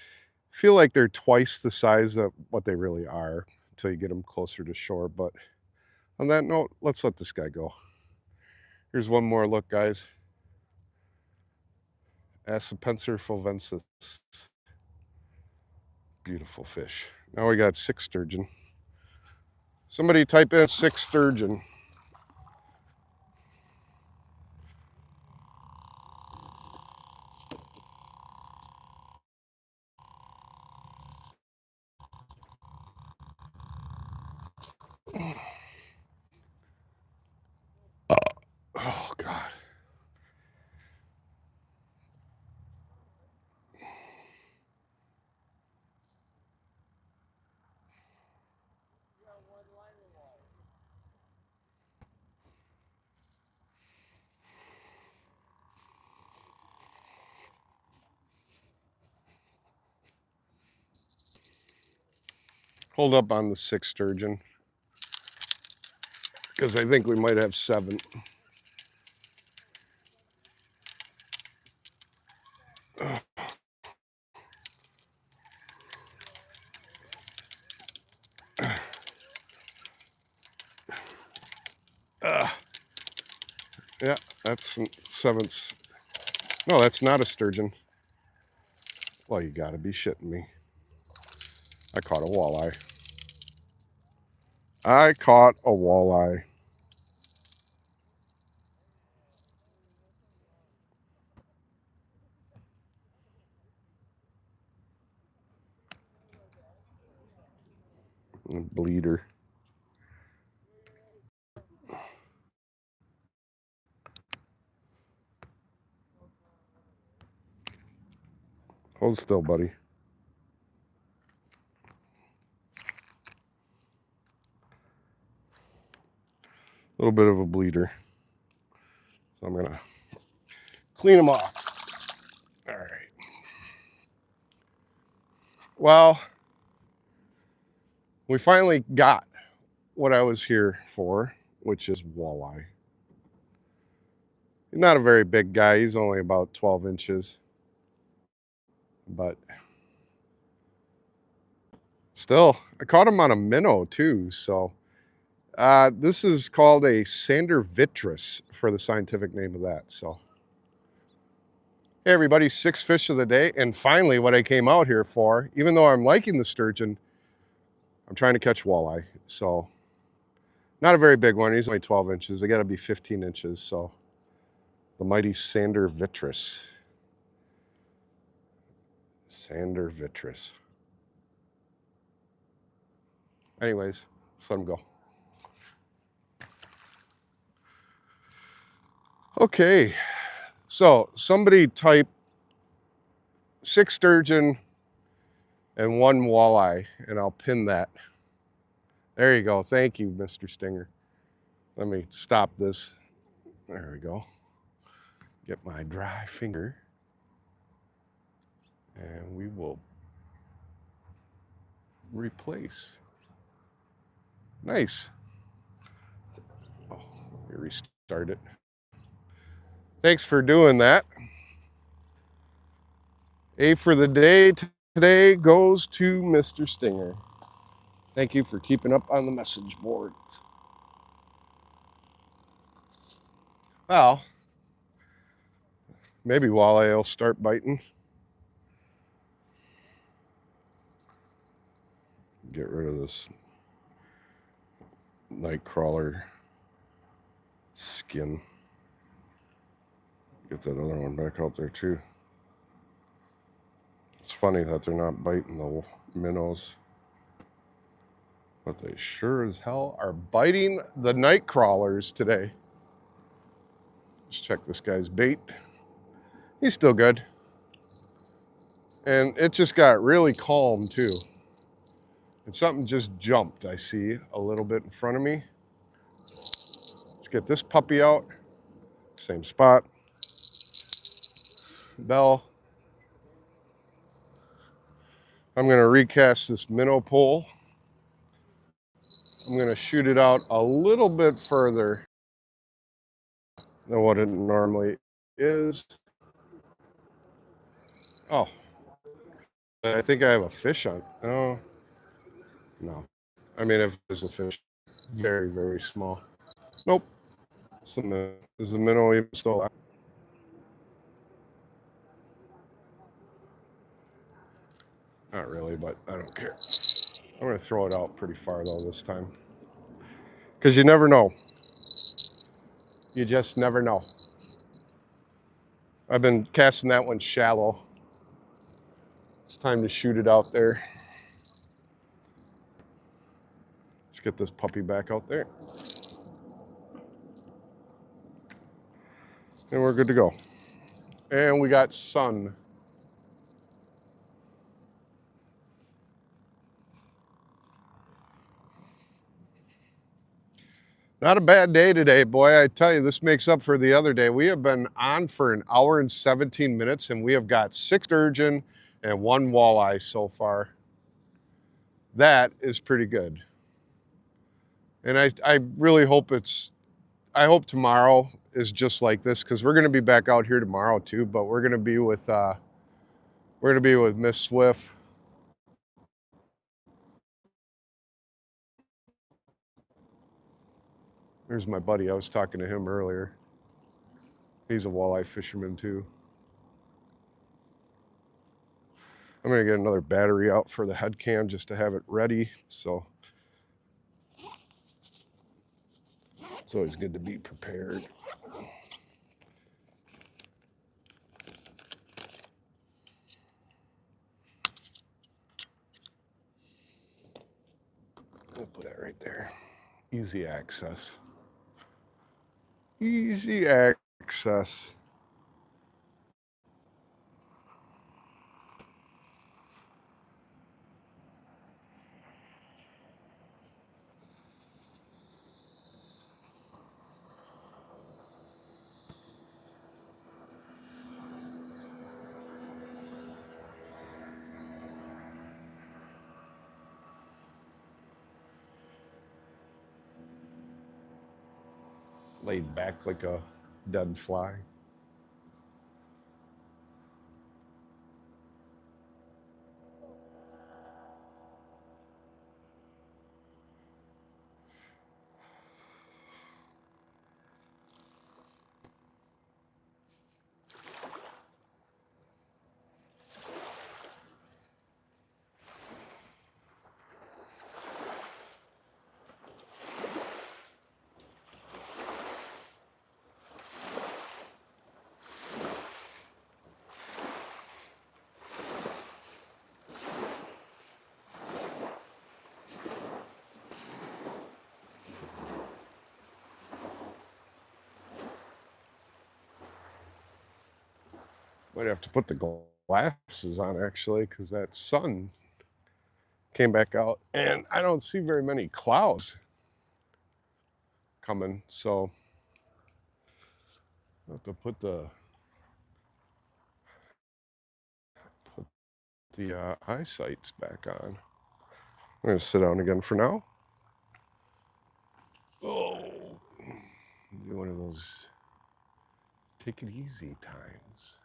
feel like they're twice the size of what they really are until you get them closer to shore. But on that note, let's let this guy go. Here's one more look, guys. Accipenser fulvensis. Beautiful fish. Now we got 6 sturgeon. Somebody type in 6 sturgeon. Oh, God. Hold up on the 6 sturgeon, because I think we might have 7. Yeah, that's 7th. No, that's not a sturgeon. Well, you gotta be shitting me. I caught a walleye. I caught a walleye. A bleeder. Hold still, buddy. A little bit of a bleeder. So I'm gonna clean them off. All right. Well, we finally got what I was here for, which is walleye. He's not a very big guy. He's only about 12 inches. But still, I caught him on a minnow too. So this is called a sander vitris for the scientific name of that. So, hey everybody, 6 fish of the day. And finally, what I came out here for, even though I'm liking the sturgeon, I'm trying to catch walleye. So not a very big one. He's only 12 inches. They got to be 15 inches. So the mighty sander vitris. Sander vitris. Anyways, let's let him go. Okay, so somebody type 6 sturgeon and 1 walleye, and I'll pin that. There you go. Thank you, Mr. Stinger. Let me stop this. There we go. Get my dry finger, and we will replace. Nice. Oh, let me restart it. Thanks for doing that. A for the day today goes to Mr. Stinger. Thank you for keeping up on the message boards. Well, maybe walleye will start biting. Get rid of this night crawler skin. Get that other one back out there too. It's funny that they're not biting the minnows, but they sure as hell are biting the night crawlers today. Let's check this guy's bait. He's still good. And it just got really calm too. And something just jumped, I see a little bit in front of me. Let's get this puppy out. Same spot. Bell. I'm gonna recast this minnow pole. I'm gonna shoot it out a little bit further than what it normally is. Oh, I think I have a fish on. Oh, no. I mean, if there's a fish, very, very small. Nope. It's the minnow. Is the minnow even still alive? Not really, but I don't care. I'm gonna throw it out pretty far though this time. Because you never know. You just never know. I've been casting that one shallow. It's time to shoot it out there. Let's get this puppy back out there. And we're good to go. And we got sun. Not a bad day today, boy. I tell you, this makes up for the other day. We have been on for an hour and 17 minutes, and we have got 6 sturgeon and 1 walleye so far. That is pretty good. And I really hope I hope tomorrow is just like this, because we're going to be back out here tomorrow too, but we're going to be with Miss Swift. There's my buddy. I was talking to him earlier. He's a walleye fisherman too. I'm gonna get another battery out for the head cam just to have it ready. So it's always good to be prepared. We'll put that right there. Easy access. Easy access. Laid back like a dead fly. Might have to put the glasses on actually, because that sun came back out and I don't see very many clouds coming. So I have to put the eyesights back on. I'm gonna sit down again for now. Oh, do one of those take it easy times.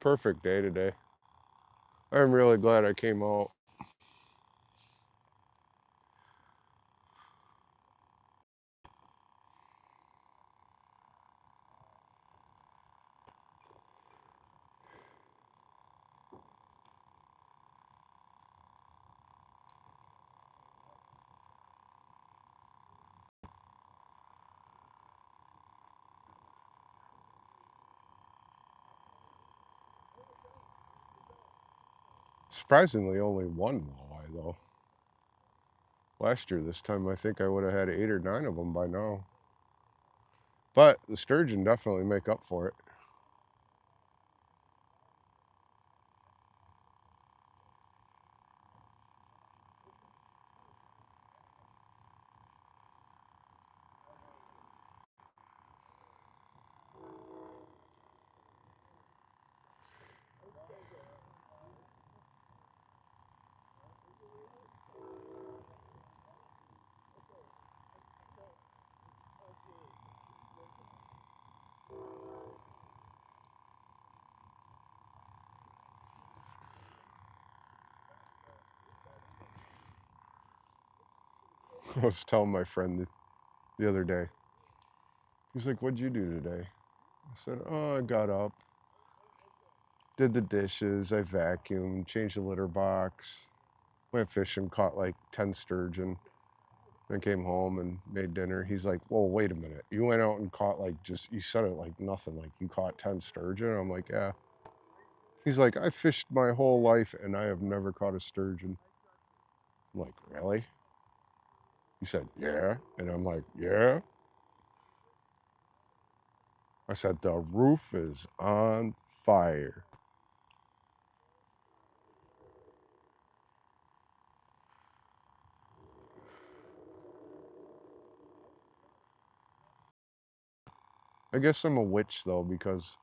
perfect day today. I'm really glad I came out. Surprisingly, only one walleye though. Last year, this time, I think I would have had 8 or 9 of them by now. But the sturgeon definitely make up for it. I was telling my friend the other day, he's like, "What'd you do today?" I said, "Oh, I got up, did the dishes, I vacuumed, changed the litter box, went fishing, caught like 10 sturgeon, then came home and made dinner." He's like, "Well, wait a minute. You went out and caught like just, you said it like nothing, like you caught 10 sturgeon?" I'm like, "Yeah." He's like, "I fished my whole life and I have never caught a sturgeon." I'm like, "Really?" He said, "Yeah." And I'm like, "Yeah." I said, "The roof is on fire." I guess I'm a witch though, because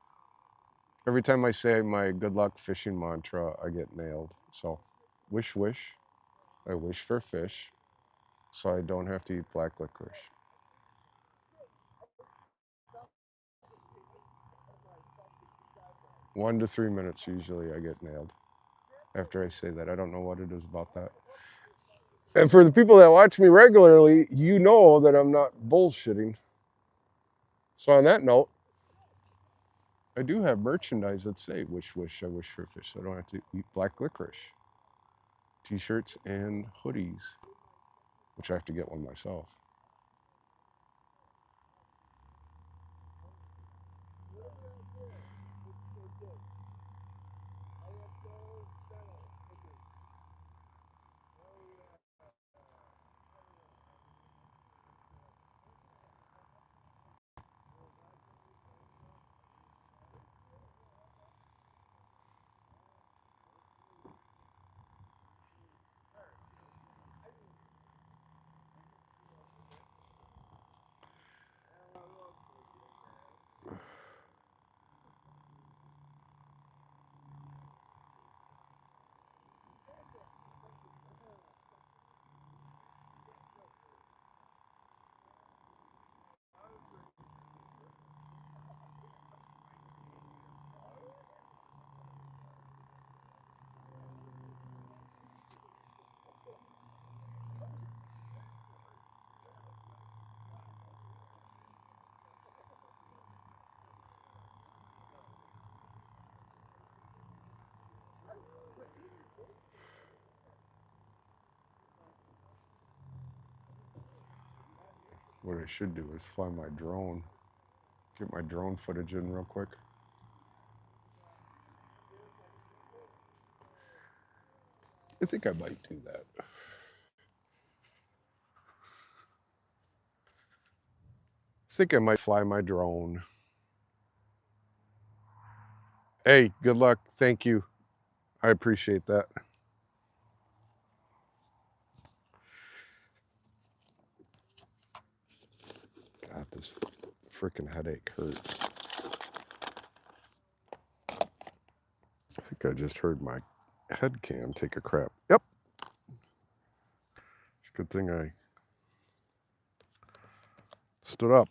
every time I say my good luck fishing mantra, I get nailed. So, wish, wish. I wish for fish so I don't have to eat black licorice. 1 to 3 minutes usually I get nailed after I say that. I don't know what it is about that. And for the people that watch me regularly, you know that I'm not bullshitting. So on that note, I do have merchandise that say wish, wish, I wish for fish. So I don't have to eat black licorice. T-shirts and hoodies, which I have to get one myself. What I should do is fly my drone, get my drone footage in real quick. I think I might do that. I think I might fly my drone. Hey, good luck. Thank you. I appreciate that. God, this freaking headache hurts. I think I just heard my head cam take a crap. Yep. It's a good thing I stood up.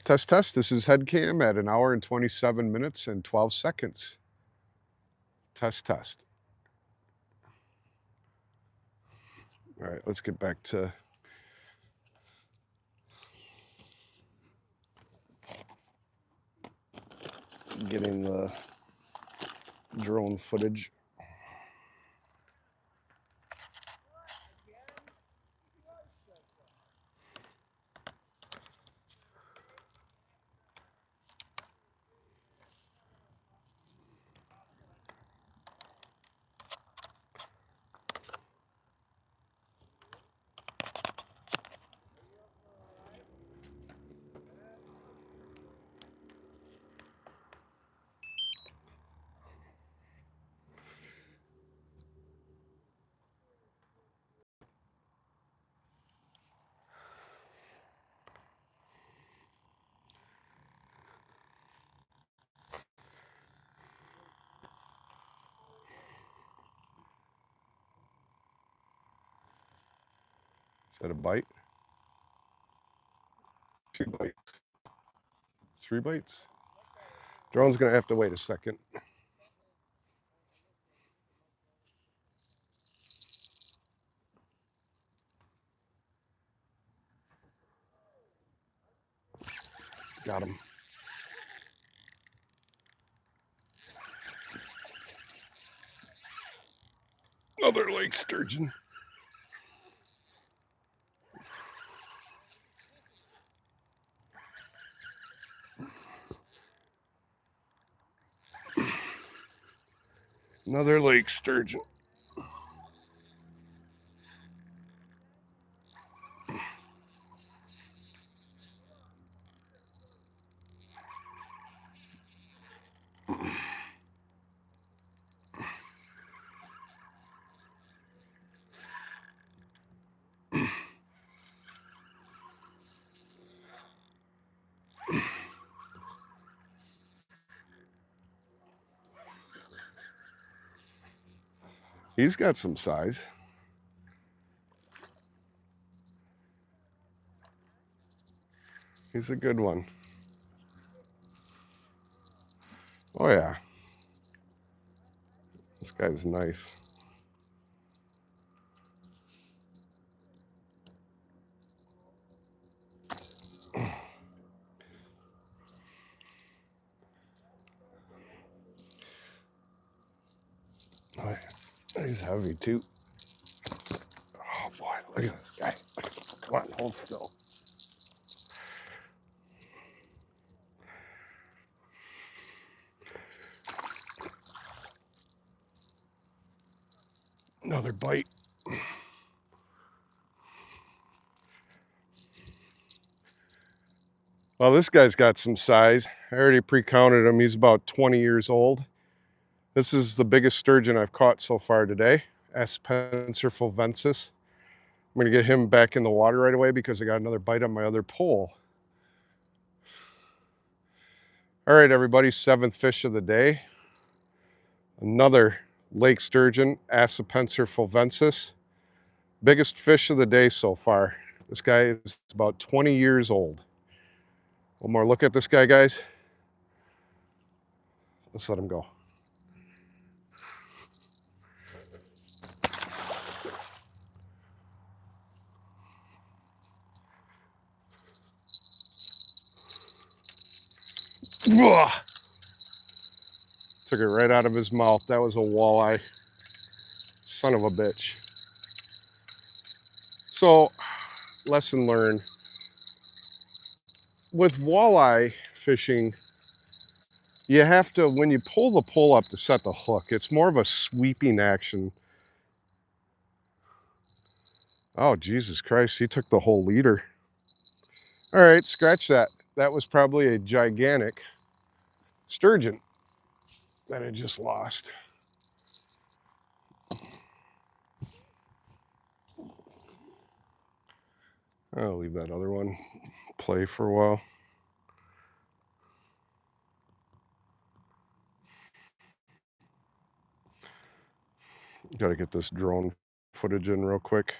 Test, test. This is head cam at 1 hour and 27 minutes and 12 seconds. Test, test. All right, let's get back to getting the drone footage. Is that a bite? 2 bites. 3 bites? Drone's gonna have to wait a second. Got him. Another lake sturgeon. Another lake sturgeon. He's got some size. He's a good one. Oh yeah. This guy's nice. Oh, yeah. He's heavy too. Oh boy, look at this guy. Come on, hold still. Another bite. Well, this guy's got some size. I already pre-counted him. He's about 20 years old. This is the biggest sturgeon I've caught so far today. Aspencer fulvensis. I'm gonna get him back in the water right away because I got another bite on my other pole. All right, everybody, 7th fish of the day. Another lake sturgeon, Aspencer fulvensis. Biggest fish of the day so far. This guy is about 20 years old. One more look at this guy, guys. Let's let him go. Ugh. Took it right out of his mouth. That was a walleye. Son of a bitch. So, lesson learned. With walleye fishing, you have to, when you pull the pole up to set the hook, it's more of a sweeping action. Oh, Jesus Christ, he took the whole leader. All right, scratch that. That was probably a gigantic sturgeon that I just lost. I'll leave that other one play for a while. Got to get this drone footage in real quick.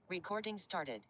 Recording started.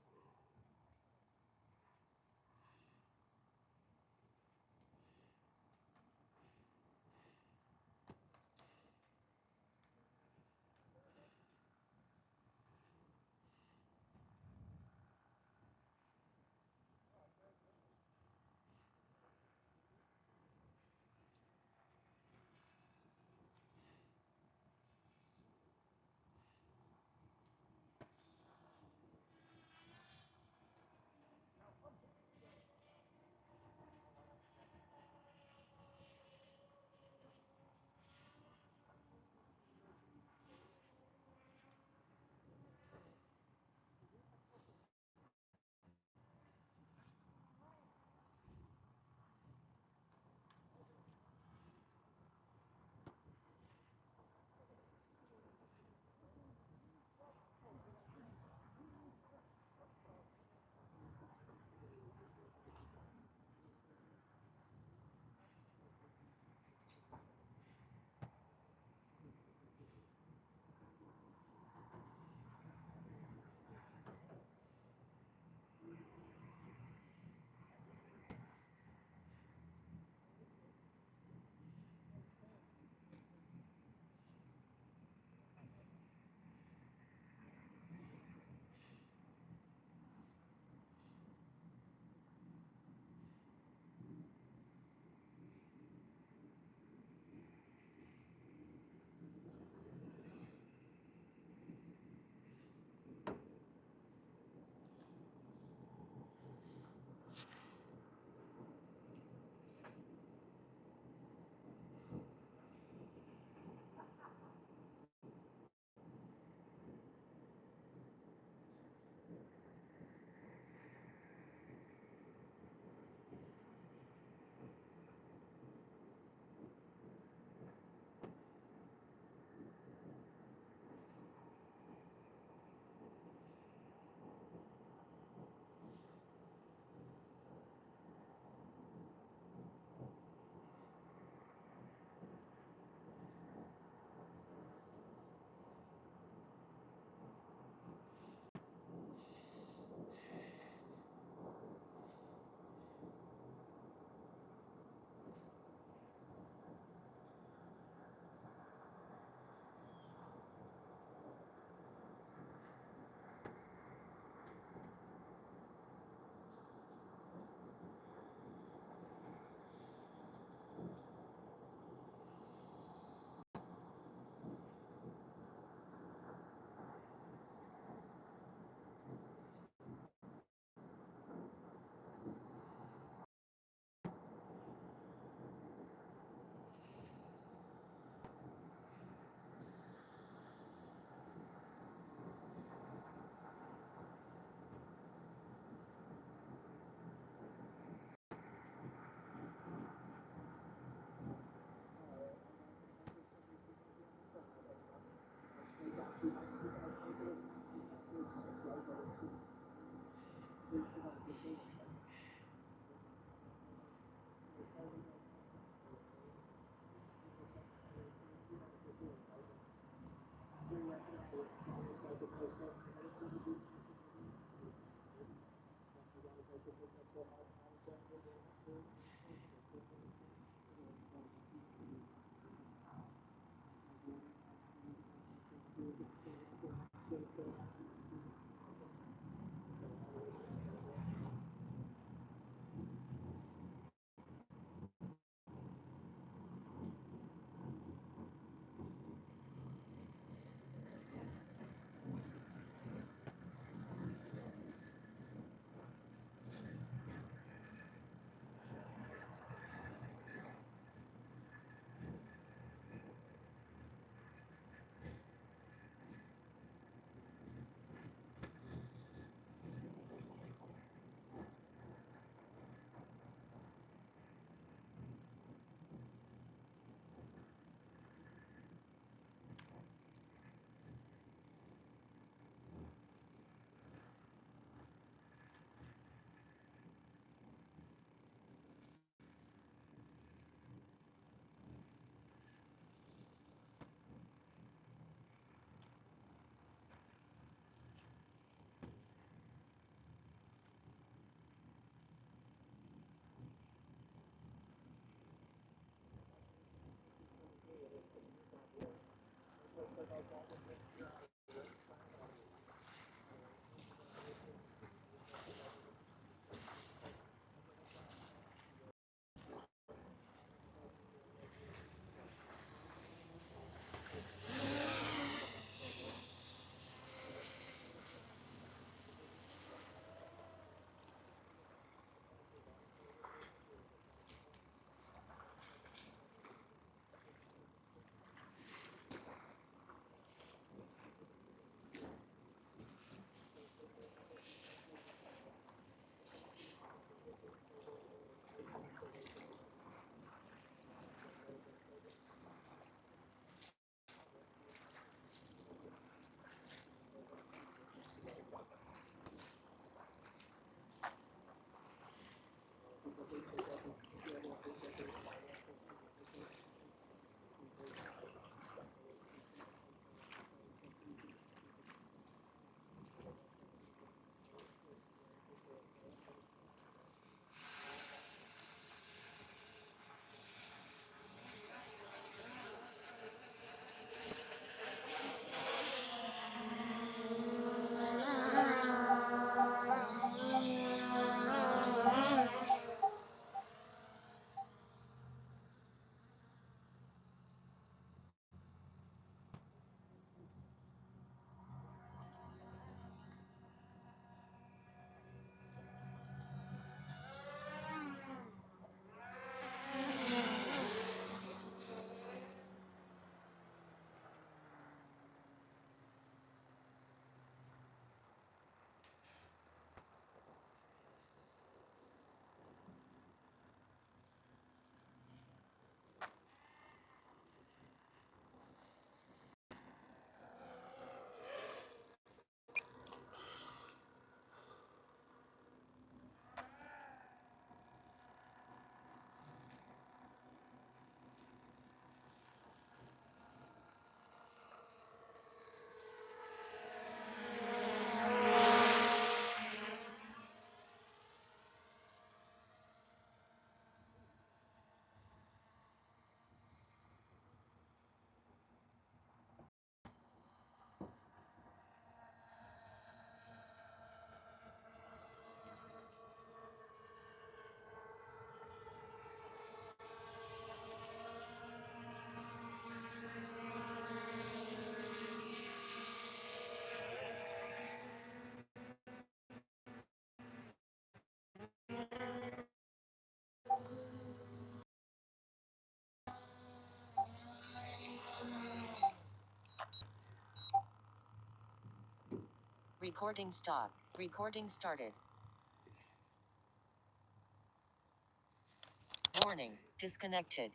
Recording stop. Recording started. Warning. Disconnected.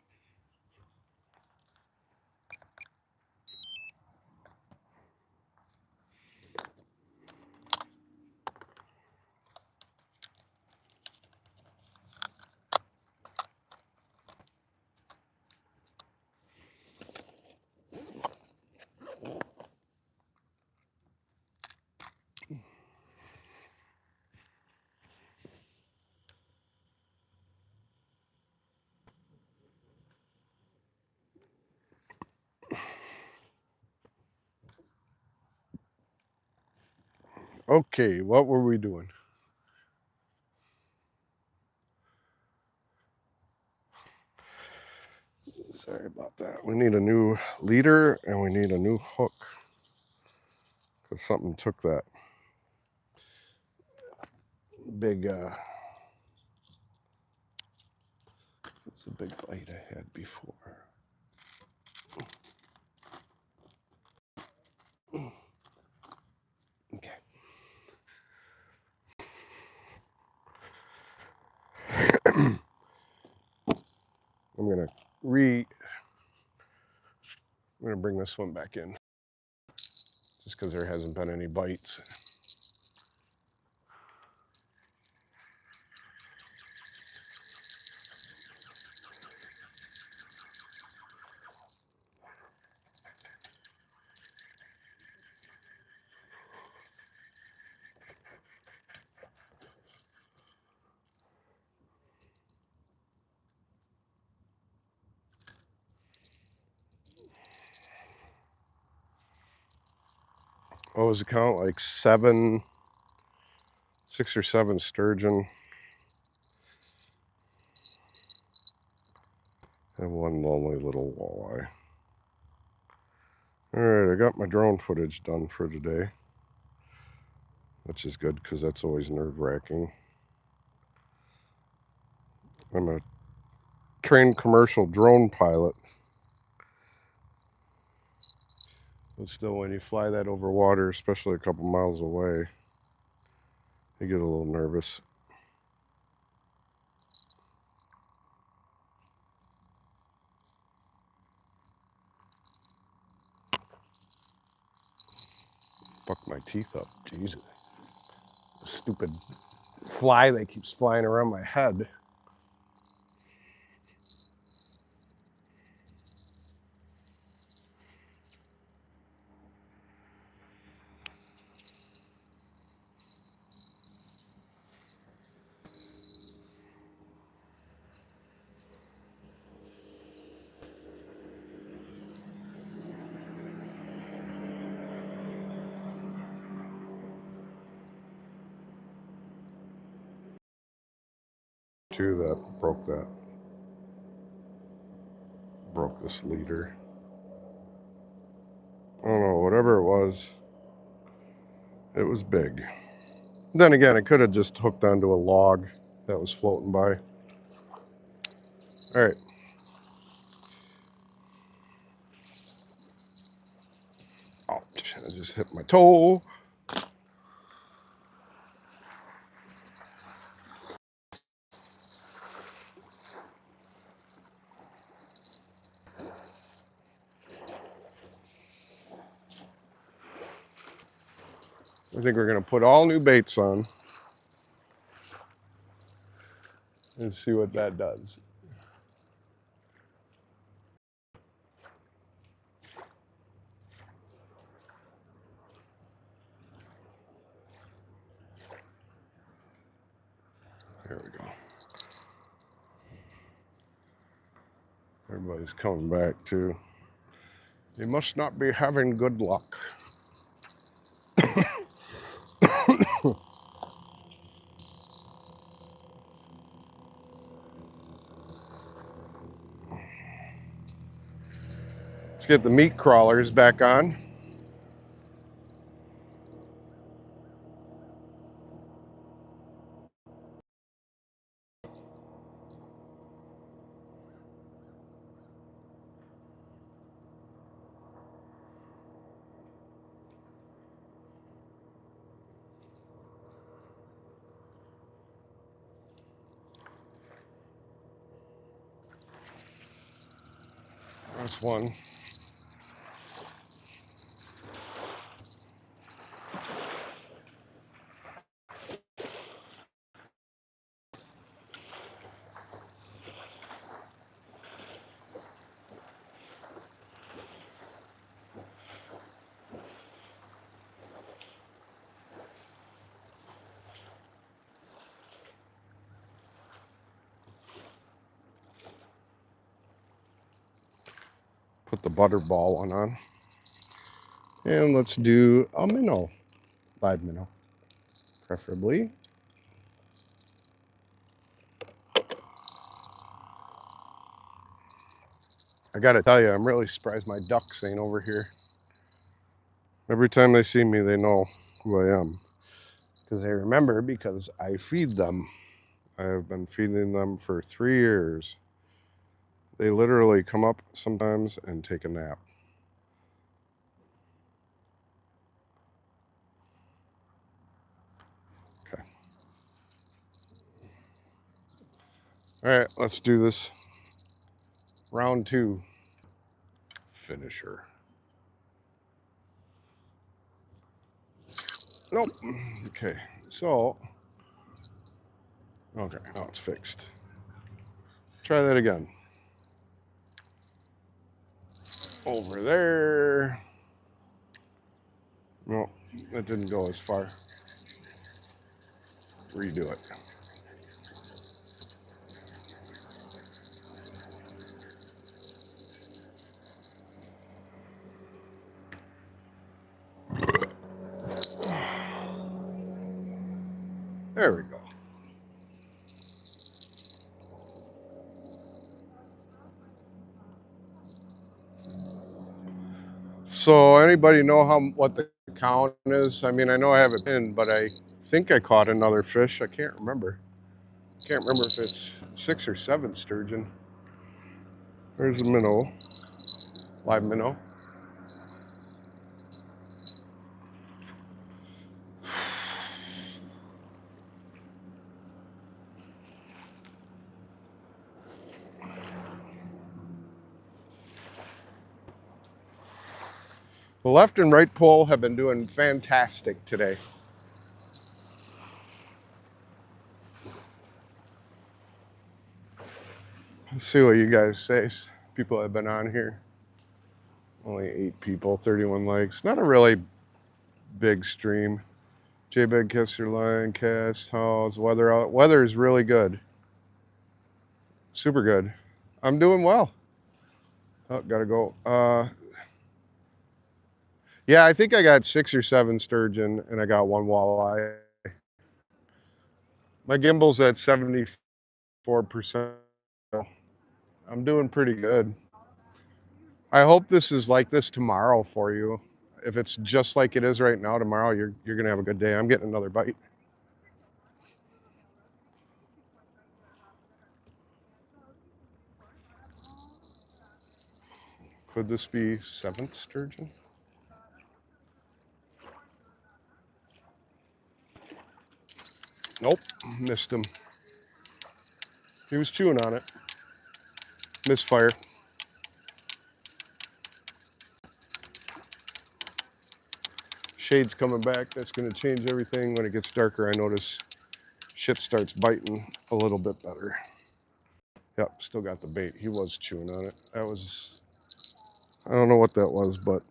Okay, what were we doing? Sorry about that. We need a new leader and we need a new hook because something took that big, it's a big bite I had before. Okay. I'm gonna bring this one back in just because there hasn't been any bites. what was the count? Like 6 or 7 sturgeon. And one lonely little walleye. Alright, I got my drone footage done for today, which is good because that's always nerve-wracking. I'm a trained commercial drone pilot. But still, when you fly that over water, especially a couple miles away, you get a little nervous. Fuck my teeth up, Jesus. Stupid fly that keeps flying around my head. Two that broke this leader. I don't know, whatever it was big. Then again, it could have just hooked onto a log that was floating by. All right. Oh, I just hit my toe. I think we're going to put all new baits on and see what that does. There we go. Everybody's coming back too. You must not be having good luck. Let's get the meat crawlers back on. That's one. Put the butterball one on. And let's do a minnow. Live minnow, preferably. I gotta tell you, I'm really surprised my ducks ain't over here. Every time they see me, they know who I am. Because they remember, because I feed them. I have been feeding them for 3 years. They literally come up sometimes and take a nap. Okay. All right, let's do this. Round 2. Finisher. Nope. Okay, so. Okay, now it's fixed. Try that again. Over there. No, that didn't go as far. Redo it. So anybody know what the count is? I mean, I know I have it pinned, but I think I caught another fish. I can't remember. Can't remember if it's 6 or 7 sturgeon. There's a minnow, live minnow. The left and right pole have been doing fantastic today. Let's see what you guys say. People have been on here. Only 8 people, 31 likes. Not a really big stream. J-Bag casts your line, cast, how's weather out? Weather is really good. Super good. I'm doing well. Oh, gotta go. Yeah, I think I got 6 or 7 sturgeon and I got 1 walleye. My gimbal's at 74%. I'm doing pretty good. I hope this is like this tomorrow for you. If it's just like it is right now, tomorrow you're gonna have a good day. I'm getting another bite. Could this be 7th sturgeon? Nope, missed him. He was chewing on it. Misfire. Shade's coming back. That's gonna change everything. When it gets darker, I notice shit starts biting a little bit better. Yep, still got the bait. He was chewing on it. That was, I don't know what that was, but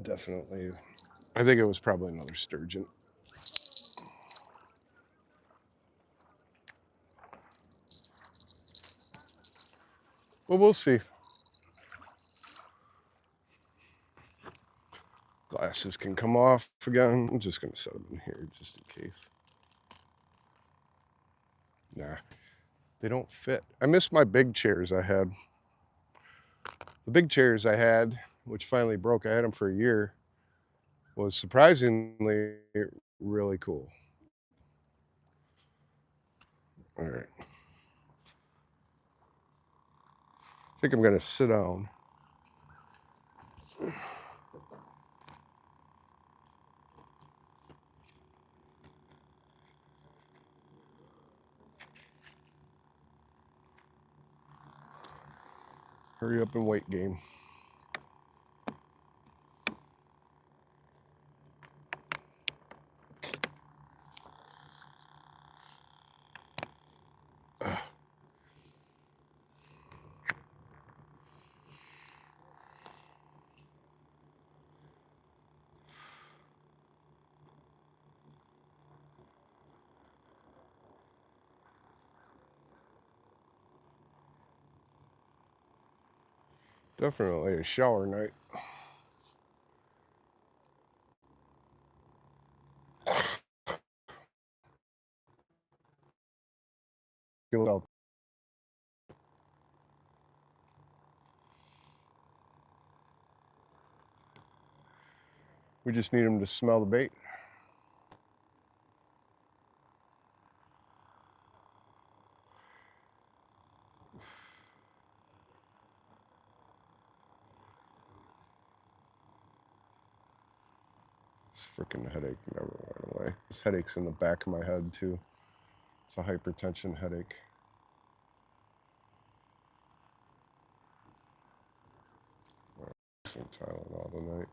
definitely, I think it was probably another sturgeon. Well, we'll see. Glasses can come off again. I'm just gonna set them in here just in case. Nah, they don't fit. I miss my big chairs I had. The big chairs I had, which finally broke, I had them for a year, was surprisingly really cool. All right. I think I'm gonna sit down. Hurry up and wait game. Definitely a shower night. We just need them to smell the bait. This freaking headache never went away. This headache's in the back of my head too. It's a hypertension headache. Some Tylenol tonight.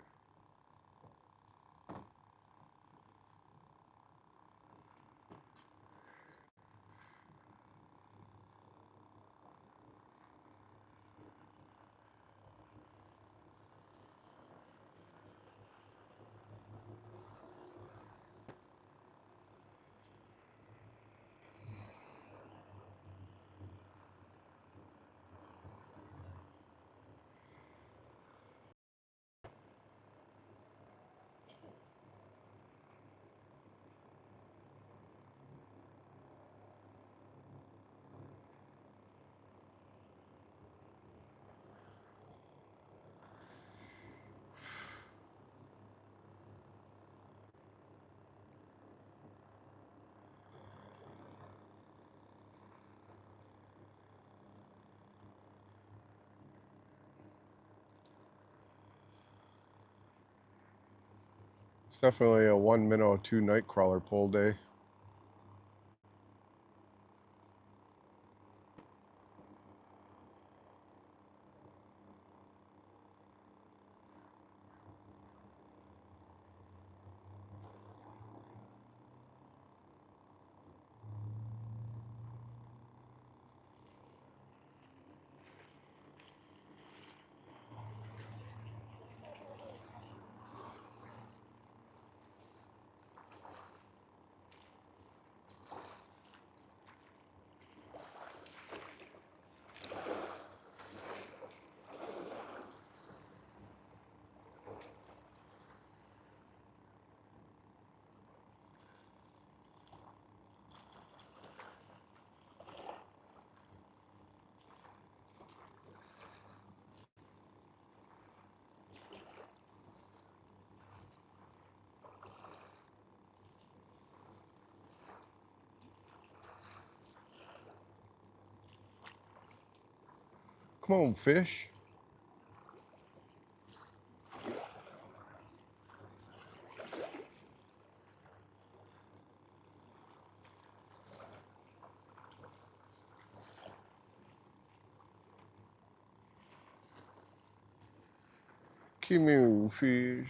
It's definitely a 1 minnow, 2 night crawler pull day. Come on, fish. Come on, fish.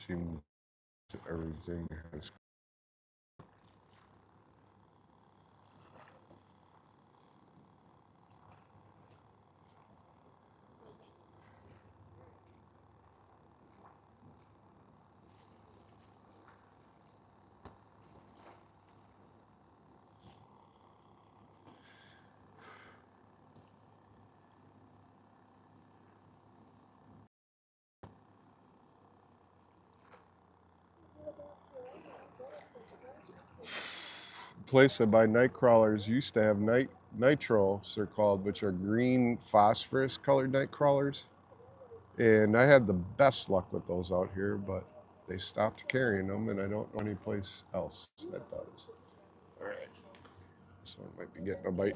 Seems everything has. Place I buy night crawlers used to have nitros, they're called, which are green phosphorus colored night crawlers. And I had the best luck with those out here, but they stopped carrying them, and I don't know any place else that does. All right, so I might be getting a bite.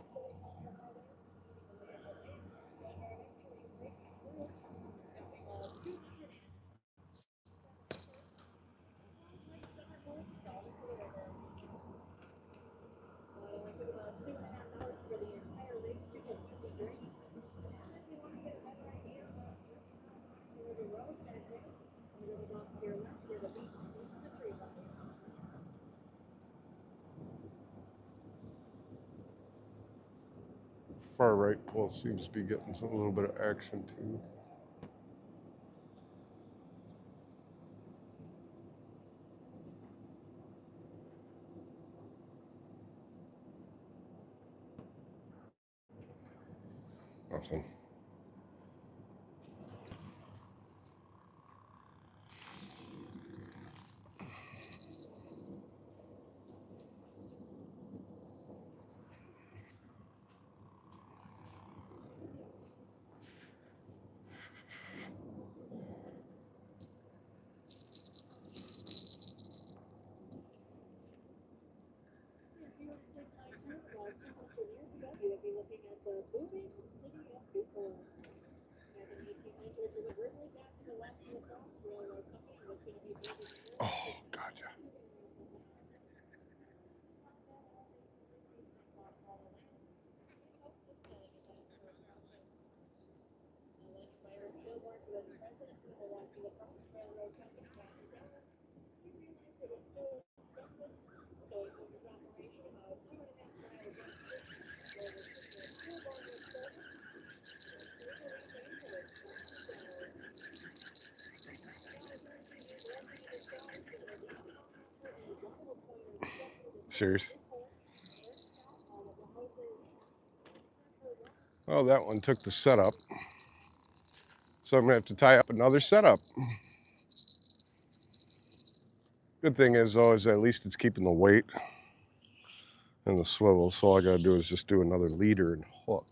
Far right pole seems to be getting a little bit of action too. Nothing. Oh, gotcha. Serious? Well, that one took the setup. So I'm gonna have to tie up another setup. Good thing is though, is at least it's keeping the weight and the swivel. So all I gotta do is just do another leader and hook.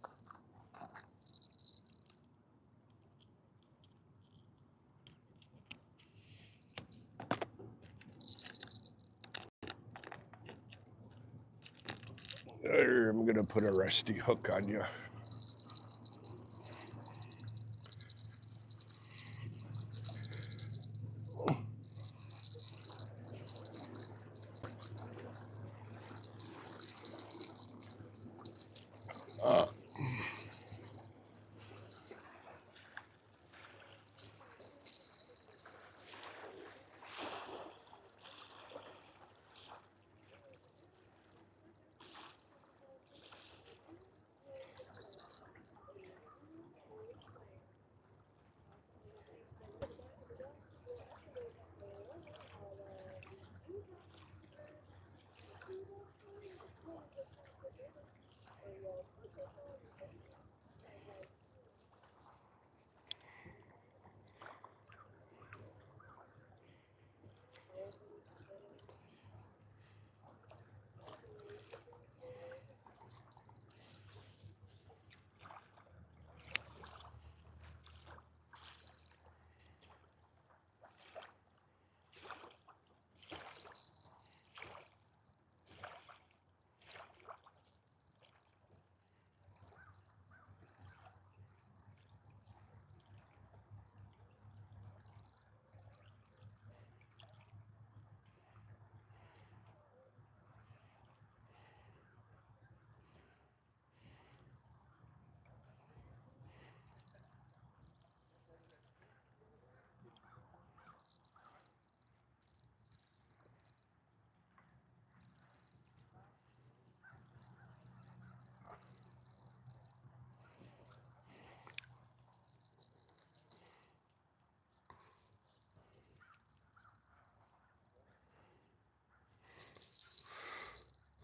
There, I'm gonna put a rusty hook on you.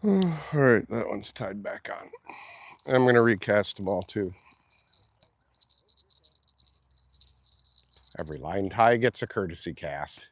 All right, that one's tied back on. I'm gonna recast them all too. Every line tie gets a courtesy cast.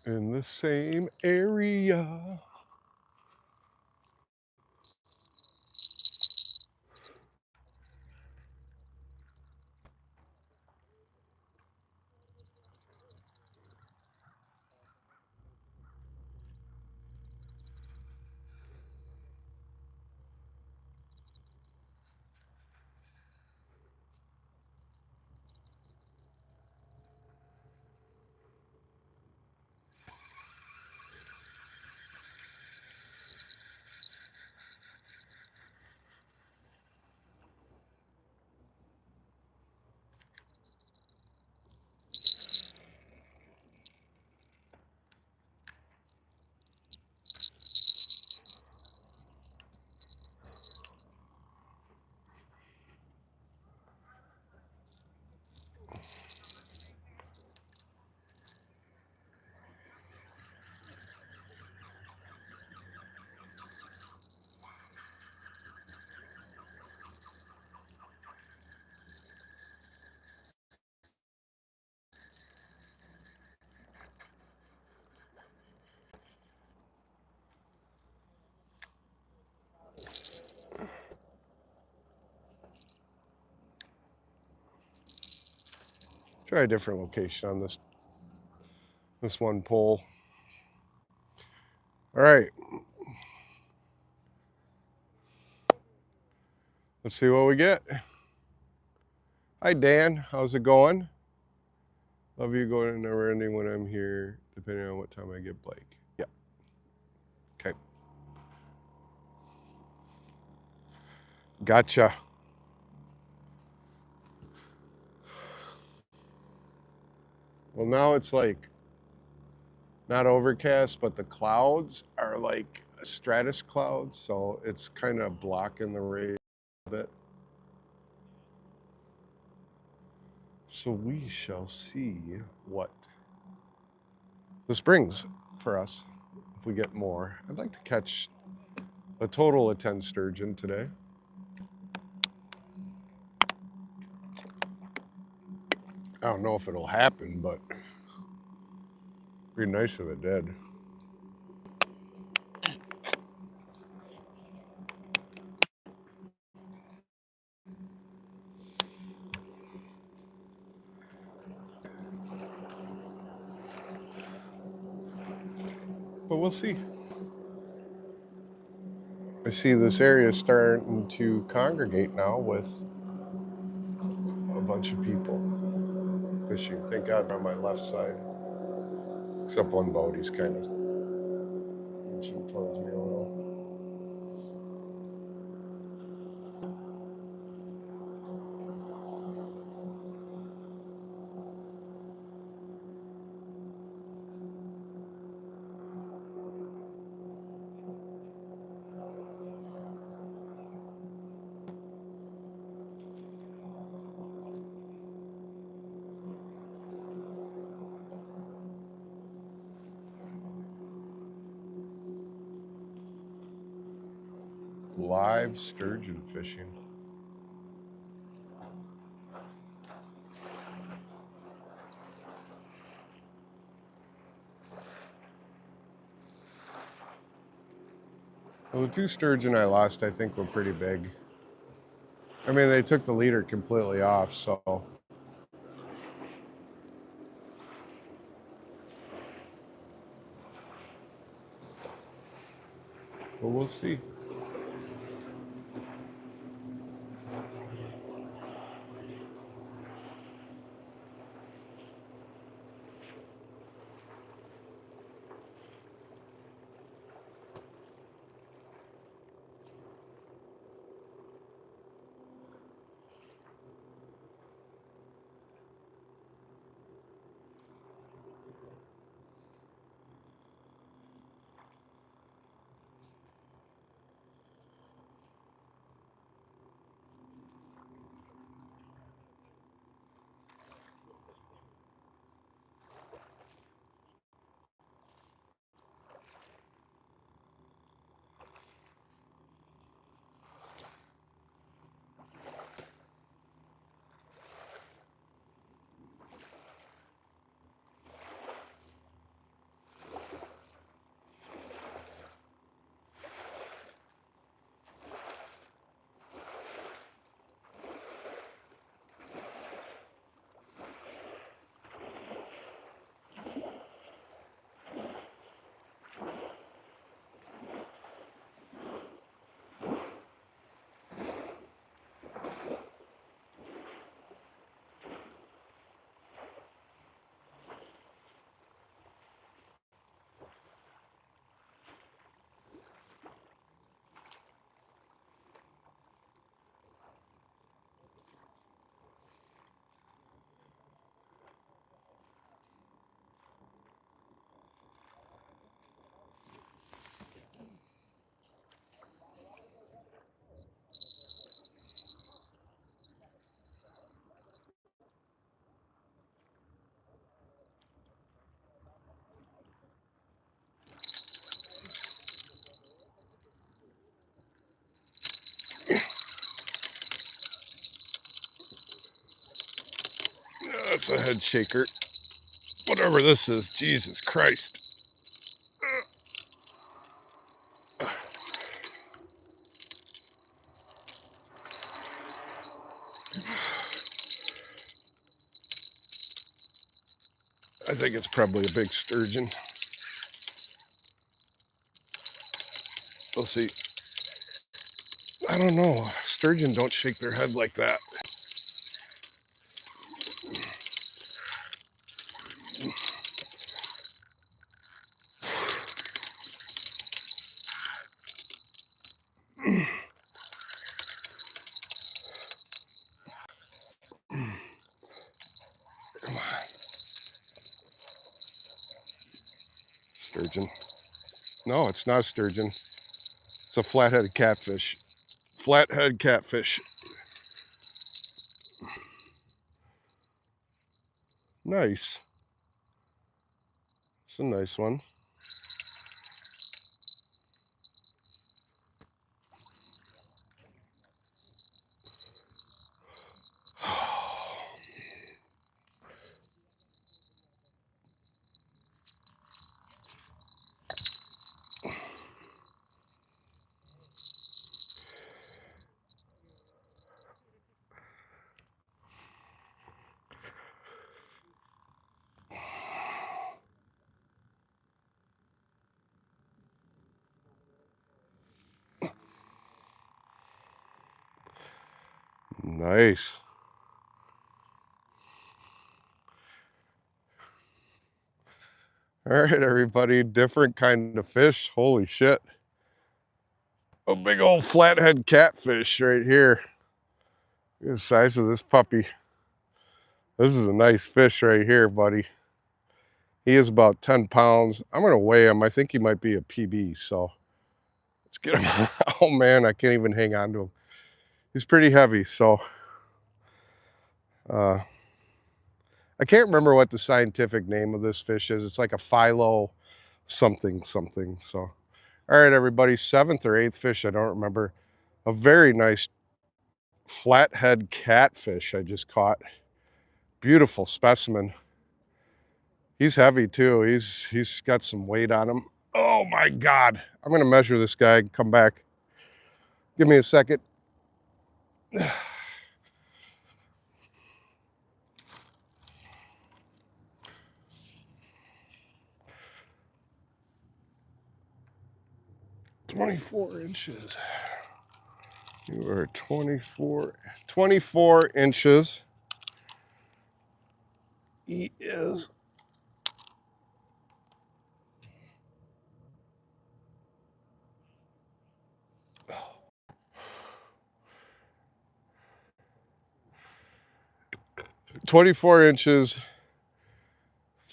In the same area. Try a different location on this one pole. All right. Let's see what we get. Hi, Dan. How's it going? Love you going never ending when I'm here, depending on what time I get Blake. Yep. Okay. Gotcha. Well, now it's like not overcast, but the clouds are like stratus clouds, so it's kind of blocking the rays a bit. So we shall see what this brings for us if we get more. I'd like to catch a total of 10 sturgeon today. I don't know if it'll happen, but it'd be nice if it did. But we'll see. I see this area starting to congregate now with a bunch of people fishing. Thank God on my left side. Except one boat, he's kind of inching towards me a little. Live sturgeon fishing. Well, the 2 sturgeon I lost, I think, were pretty big. I mean, they took the leader completely off, so. But we'll see. That's a head shaker. Whatever this is, Jesus Christ. I think it's probably a big sturgeon. We'll see. I don't know. Sturgeon don't shake their head like that. Come on. Sturgeon. No, it's not a sturgeon. It's a flathead catfish. Flathead catfish. Nice. It's a nice one. Nice. All right, everybody. Different kind of fish. Holy shit. A big old flathead catfish right here. Look at the size of this puppy. This is a nice fish right here, buddy. He is about 10 pounds. I'm going to weigh him. I think he might be a PB, so let's get him. Oh, man, I can't even hang on to him. He's pretty heavy, so I can't remember what the scientific name of this fish is. It's like a philo something. So, all right, everybody, 7th or 8th fish, I don't remember. A very nice flathead catfish I just caught. Beautiful specimen. He's heavy too. He's got some weight on him. Oh my God. I'm gonna measure this guy and come back. Give me a second. 24 inches. You are 24 inches. He is 24 inches,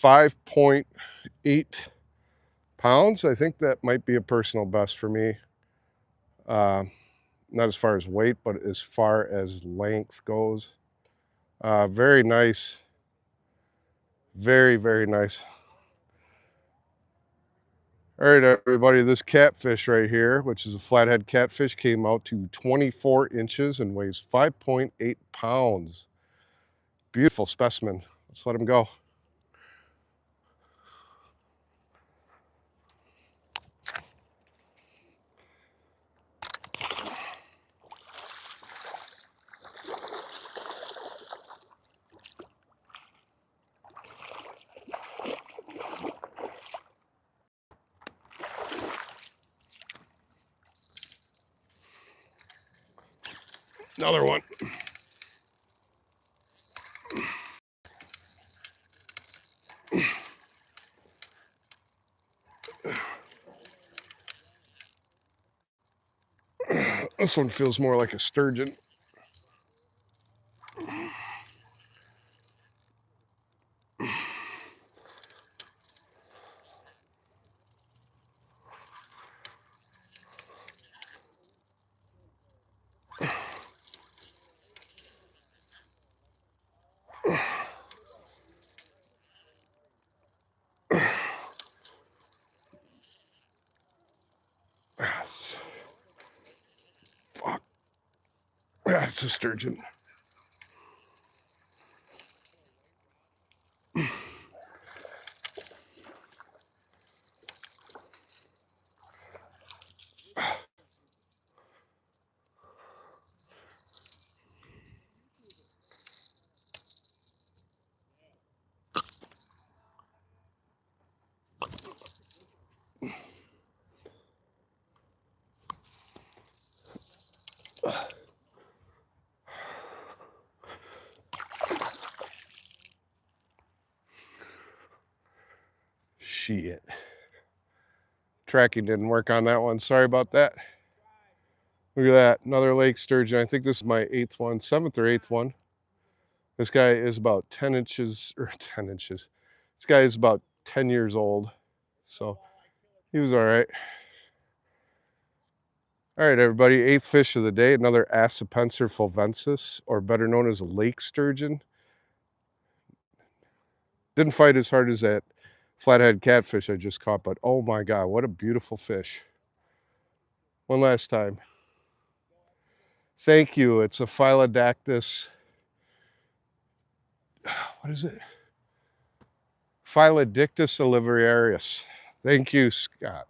5.8 pounds. I think that might be a personal best for me. Not as far as weight, but as far as length goes. Very nice. Very, very nice. All right, everybody, this catfish right here, which is a flathead catfish, came out to 24 inches and weighs 5.8 pounds. Beautiful specimen. Let's let him go. Another one. This one feels more like a sturgeon. Fuck. That's a sturgeon. Shit. Tracking didn't work on that one. Sorry about that. Look at that. Another lake sturgeon. I think this is my 8th one, 7th or 8th one. This guy is about 10 inches, or 10 inches. This guy is about 10 years old. So he was all right. All right, everybody. 8th fish of the day. Another Accipenser fulvensis, or better known as a lake sturgeon. Didn't fight as hard as that flathead catfish I just caught, but oh my God, what a beautiful fish. One last time. Thank you. It's a Phylodactys. What is it? Phylodictis olivarius. Thank you, Scott.